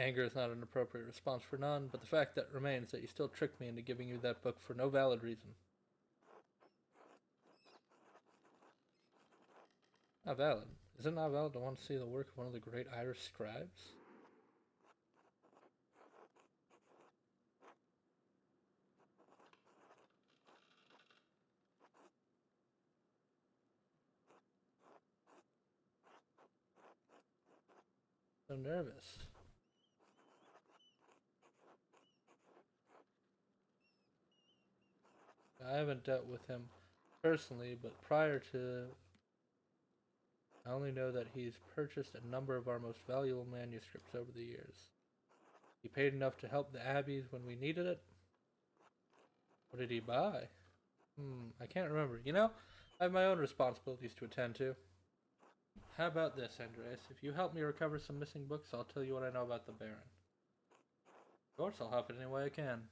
Anger is not an appropriate response for none, but the fact that remains that you still tricked me into giving you that book for no valid reason. Not valid. Is it not valid to want to see the work of one of the great Irish scribes? So nervous. I haven't dealt with him personally, but prior to... I only know that he's purchased a number of our most valuable manuscripts over the years. He paid enough to help the abbeys when we needed it. What did he buy? I can't remember. You know, I have my own responsibilities to attend to. How about this, Andreas? If you help me recover some missing books, I'll tell you what I know about the Baron. Of course, I'll help in any way I can.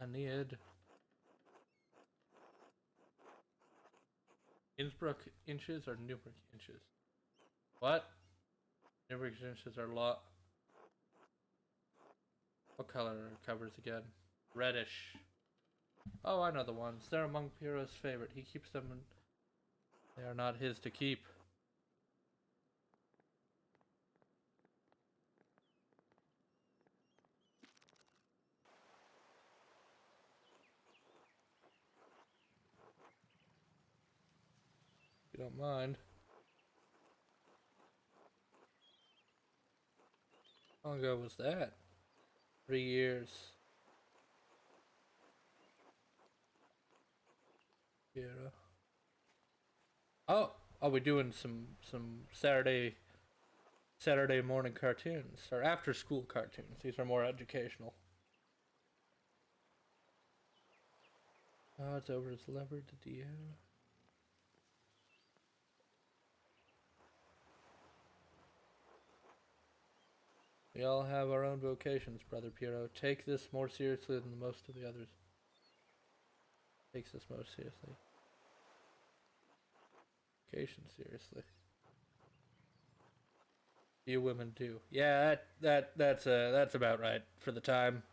Aeneid. Innsbruck inches or Newbrook inches? What? Newbrook inches are lot. What color are covers again? Reddish. Oh, I know the ones. They're among Piero's favorite. He keeps them and they are not his to keep. If you don't mind. How long ago was that? 3 years. Piero. Oh, are we doing some Saturday morning cartoons or after school cartoons? These are more educational. Oh, it's over his lever to Dio. We all have our own vocations, Brother Piero. Take this more seriously than most of the others. Takes this most seriously. Vocation seriously. You women do. Yeah, that's about right for the time.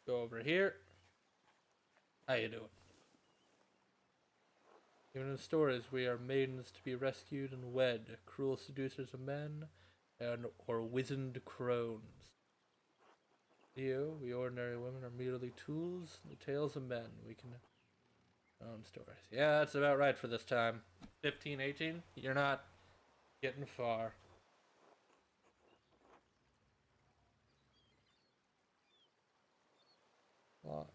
Go over here. How you doing? Even in stories, we are maidens to be rescued and wed, cruel seducers of men, or wizened crones. You, we ordinary women, are merely tools in the tales of men. We can own stories. Yeah, that's about right for this time. 15, 18? You're not getting far. Lot.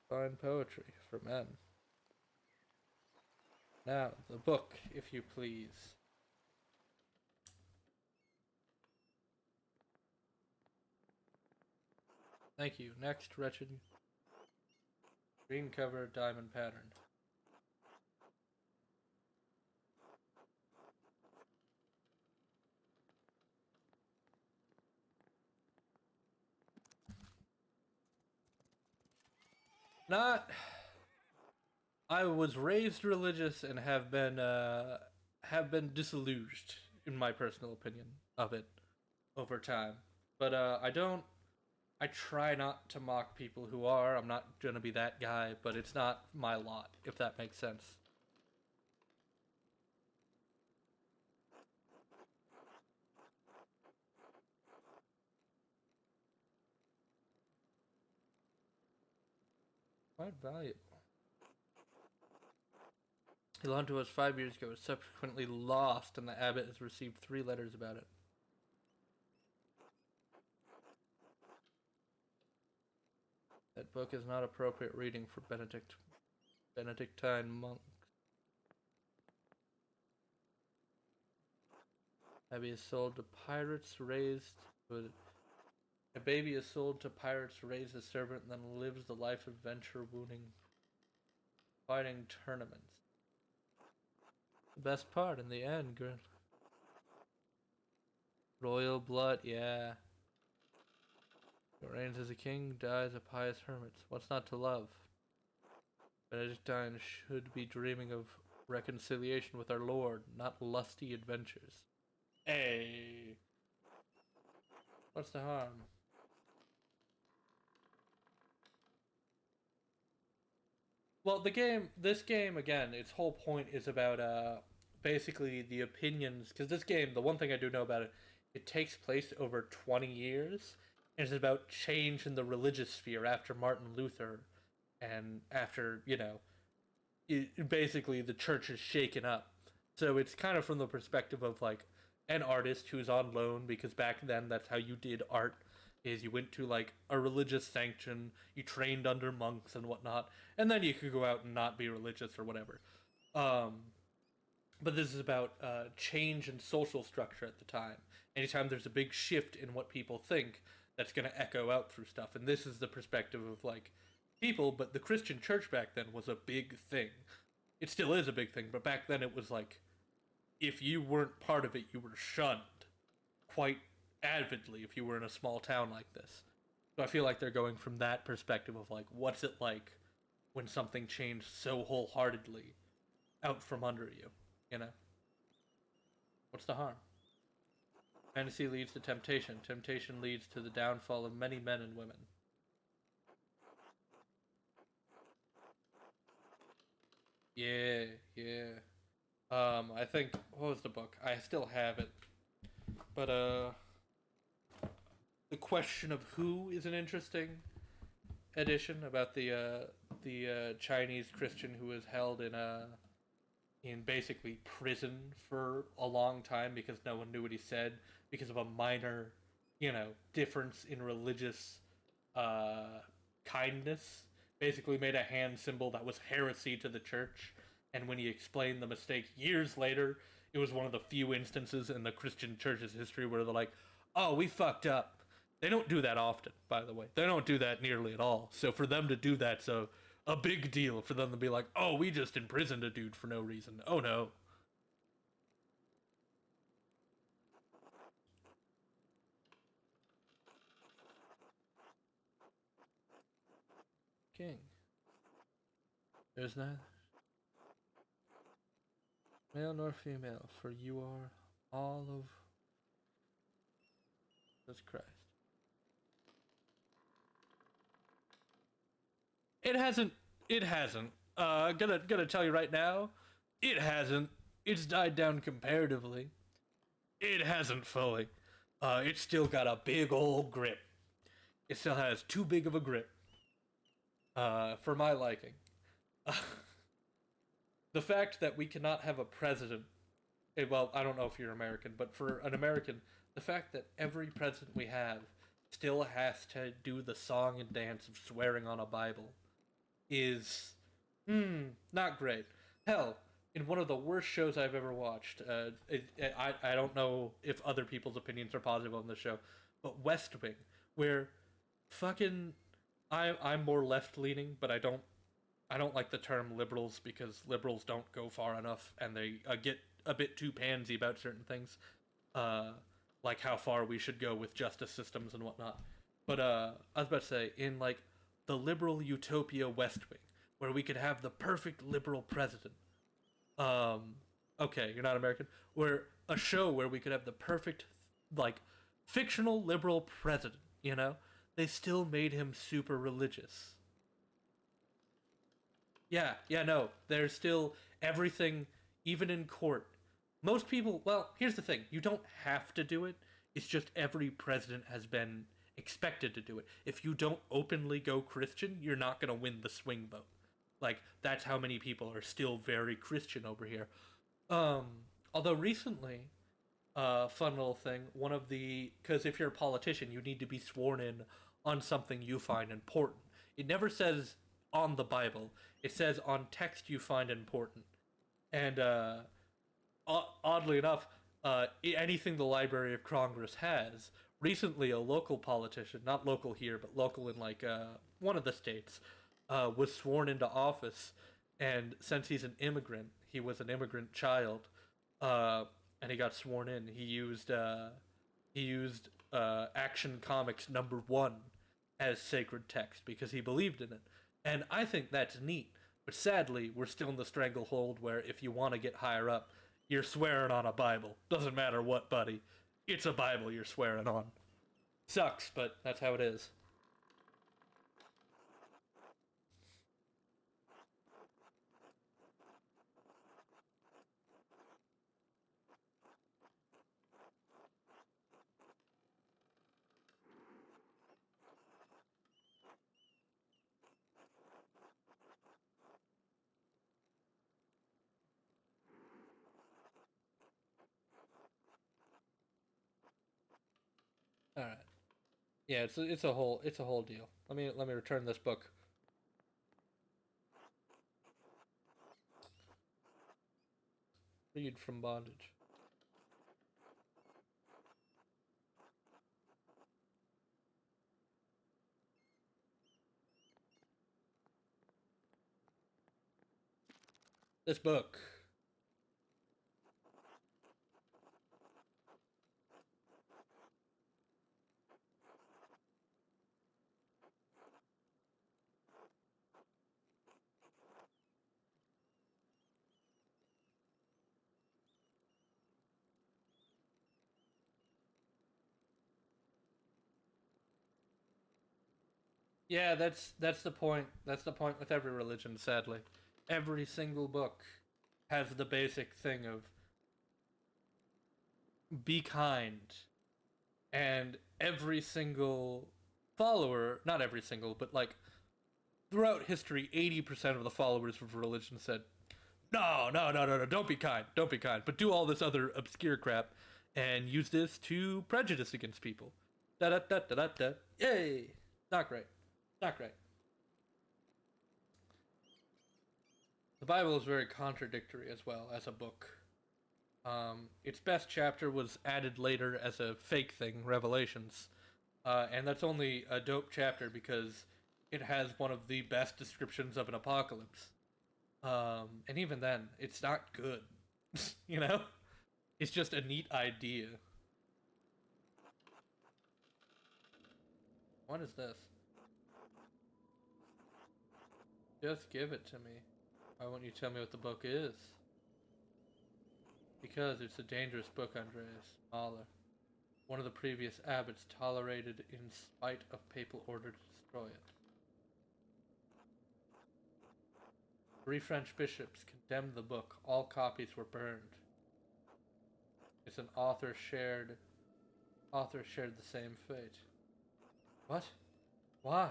Fine poetry for men. Now, the book, if you please. Thank you. Next, wretched. Green cover, diamond pattern. Not. I was raised religious and have been disillusioned, in my personal opinion, of it over time. But I don't. I try not to mock people who are. I'm not gonna be that guy, but it's not my lot, if that makes sense. Quite valuable. He loaned to us 5 years ago, was subsequently lost, and the abbot has received 3 letters about it. That book is not appropriate reading for Benedictine monks. Baby is sold to pirates, a baby is sold to pirates, raised as servant, and then lives the life of adventure, fighting tournaments. The best part in the end, girl. Royal blood, yeah. Who reigns as a king, dies a pious hermit. What's not to love? Benedictine should be dreaming of reconciliation with our Lord, not lusty adventures. Hey! What's the harm? Well, this game, again, its whole point is about, basically the opinions, because this game, the one thing I do know about it, it takes place over 20 years, and it's about change in the religious sphere after Martin Luther, and after, basically the church is shaken up. So it's kind of from the perspective of, like, an artist who's on loan, because back then that's how you did art, is you went to, like, a religious sanction, you trained under monks and whatnot, and then you could go out and not be religious or whatever. But this is about change in social structure at the time. Anytime there's a big shift in what people think, that's going to echo out through stuff. And this is the perspective of, like, people, but the Christian church back then was a big thing. It still is a big thing, but back then it was like, if you weren't part of it, you were shunned quite avidly if you were in a small town like this. So I feel like they're going from that perspective of, like, what's it like when something changed so wholeheartedly out from under you, you know? What's the harm? Fantasy leads to temptation. Temptation leads to the downfall of many men and women. Yeah. I think, what was the book? I still have it. But, The Question of Who is an interesting edition about the Chinese Christian who was held in basically prison for a long time because no one knew what he said because of a minor, difference in religious kindness. Basically made a hand symbol that was heresy to the church, and when he explained the mistake years later, it was one of the few instances in the Christian church's history where they're like, oh, we fucked up. They don't do that often, by the way. They don't do that nearly at all. So for them to do that, a big deal for them to be like, oh, we just imprisoned a dude for no reason. Oh no. King. There's neither male nor female, for you are all of Jesus Christ. It hasn't. Gonna tell you right now, it hasn't. It's died down comparatively. It hasn't fully. It's still got a big old grip. It still has too big of a grip. For my liking. The fact that we cannot have a president, well, I don't know if you're American, but for an American, the fact that every president we have still has to do the song and dance of swearing on a Bible is, not great. Hell, in one of the worst shows I've ever watched, I don't know if other people's opinions are positive on this show, but West Wing, where fucking, I'm more left-leaning, but I don't like the term liberals because liberals don't go far enough and they get a bit too pansy about certain things, like how far we should go with justice systems and whatnot. But I was about to say, in like the liberal utopia West Wing, where we could have the perfect liberal president. Okay, you're not American. Where a show where we could have the perfect, like, fictional liberal president, you know? They still made him super religious. Yeah, no. There's still everything, even in court. Most people, well, here's the thing. You don't have to do it. It's just every president has been expected to do it. If you don't openly go Christian, you're not going to win the swing vote. Like, that's how many people are still very Christian over here. Although recently, fun little thing, because if you're a politician, you need to be sworn in on something you find important. It never says on the Bible, it says on text you find important. And, oddly enough, anything the Library of Congress has, recently a local politician, not local here, but local in, like, one of the states, was sworn into office, and since he's an immigrant, he was an immigrant child, and he got sworn in. He used Action Comics #1 as sacred text because he believed in it, and I think that's neat. But sadly, we're still in the stranglehold where if you want to get higher up, you're swearing on a Bible. Doesn't matter what, buddy. It's a Bible you're swearing on. Sucks, but that's how it is. All right. Yeah, it's a whole deal. Let me return this book. Freed from bondage. This book. Yeah, that's the point. That's the point with every religion, sadly. Every single book has the basic thing of be kind. And every single follower, not every single, but like throughout history, 80% of the followers of religion said, no, no, no, no, no, don't be kind, don't be kind, but do all this other obscure crap and use this to prejudice against people. Da da da da da da. Yay! Not great. Not great. The Bible is very contradictory as well as a book. Its best chapter was added later as a fake thing, Revelations. And that's only a dope chapter because it has one of the best descriptions of an apocalypse. And even then, it's not good. You know? It's just a neat idea. What is this? Just give it to me. Why won't you tell me what the book is? Because it's a dangerous book, Andreas Mahler. One of the previous abbots tolerated in spite of papal order to destroy it. 3 French bishops condemned the book. All copies were burned. It's an author shared the same fate. What? Why?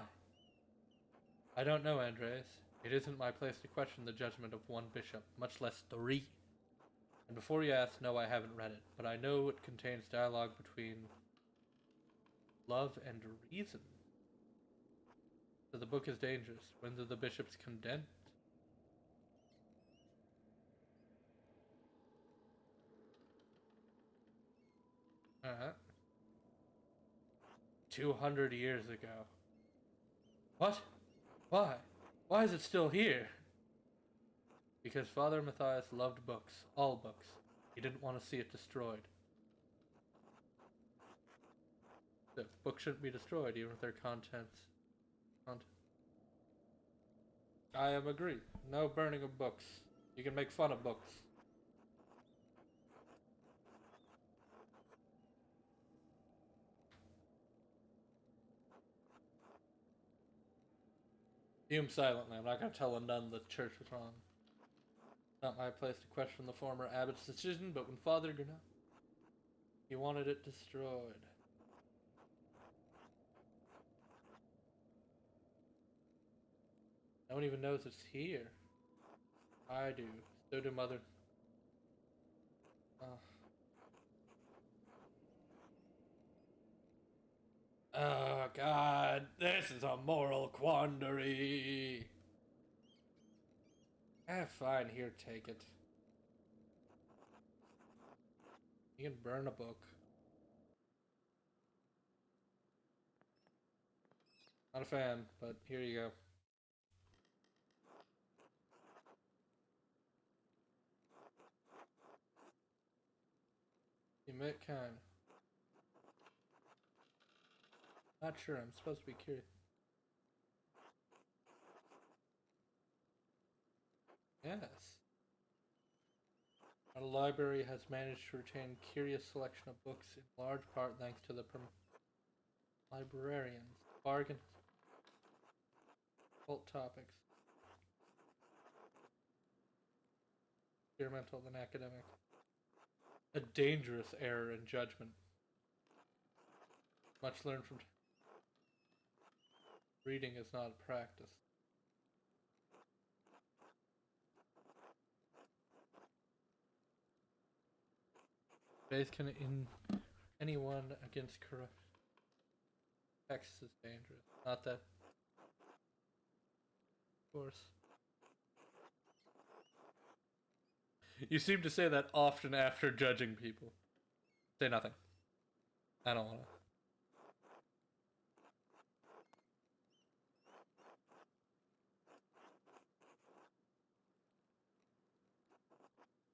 I don't know, Andreas. It isn't my place to question the judgment of one bishop, much less 3. And before you ask, no, I haven't read it, but I know it contains dialogue between love and reason. So the book is dangerous. When do the bishops condemn it? Uh-huh. 200 years ago. What? Why? Why is it still here? Because Father Matthias loved books. All books. He didn't want to see it destroyed. The book shouldn't be destroyed, even if their content. I am agree. No burning of books. You can make fun of books. Fume silently. I'm not going to tell a nun the church was wrong. Not my place to question the former abbot's decision, but when Father Gurnall, he wanted it destroyed. No one even knows it's here. I do. So do Mother. Oh. Oh, God. This is a moral quandary. Fine. Here, take it. You can burn a book. Not a fan, but here you go. You met kind. Not sure. I'm supposed to be curious. Yes. Our library has managed to retain curious selection of books in large part thanks to the librarians. Bargain. Cult topics. Experimental than academic. A dangerous error in judgment. Much learned from reading is not a practice. Faith can in anyone against corrupt. Text is dangerous. Not that. Of course. You seem to say that often after judging people. Say nothing. I don't want to.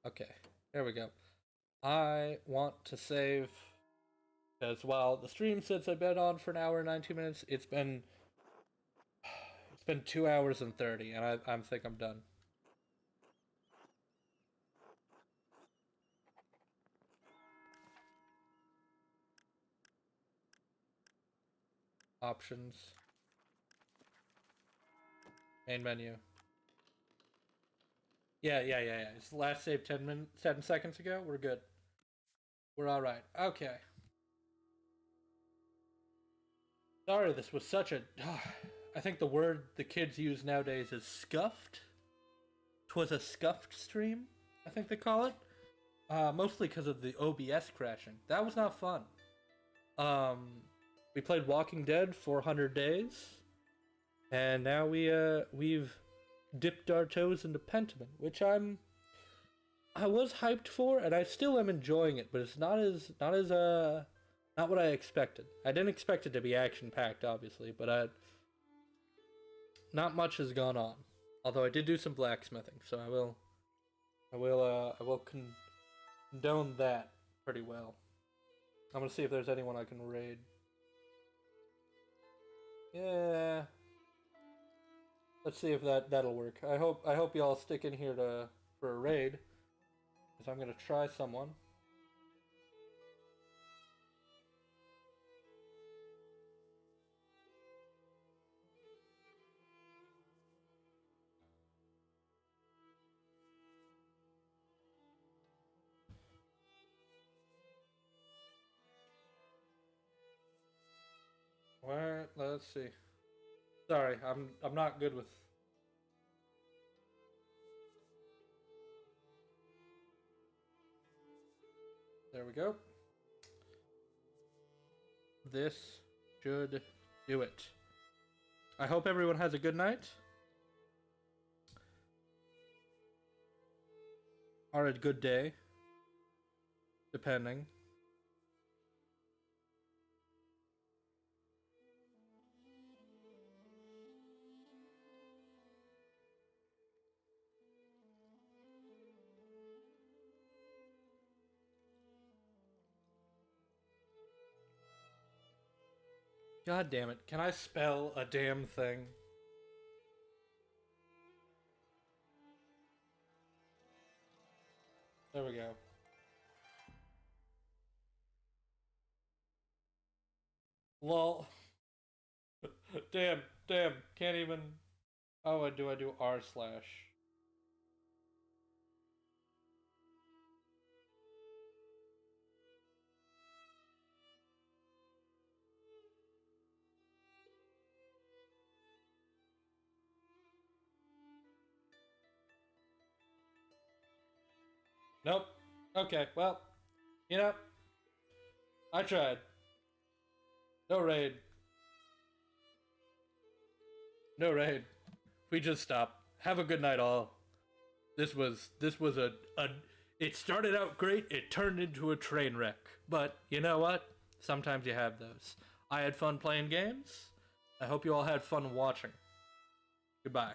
Okay, there we go. I want to save because while the stream says I've been on for an hour and 19 minutes, it's been 2 hours and 30, and I think I'm done. Options. Main menu. Yeah. It's the last save 10 seconds ago. We're good. We're all right. Okay. Sorry, this was such a. I think the word the kids use nowadays is scuffed. 'Twas a scuffed stream, I think they call it. Mostly because of the OBS crashing. That was not fun. We played Walking Dead 400 days, and now we've dipped our toes into Pentiment, which I was hyped for, and I still am enjoying it, but it's not what I expected. I didn't expect it to be action packed, obviously, but not much has gone on. Although I did do some blacksmithing, so I will condone that pretty well. I'm gonna see if there's anyone I can raid. Yeah. Let's see if that'll work. I hope y'all stick in here for a raid, because I'm gonna try someone. Alright, let's see. Sorry, I'm not good with. There we go. This should do it. I hope everyone has a good night. Or a good day. Depending. God damn it. Can I spell a damn thing? There we go. Lol. Damn, can't even... Oh, I do R slash. Nope. Okay, well, you know, I tried. No raid. No raid. We just stop. Have a good night, all. This was a it started out great, it turned into a train wreck. But you know what? Sometimes you have those. I had fun playing games. I hope you all had fun watching. Goodbye.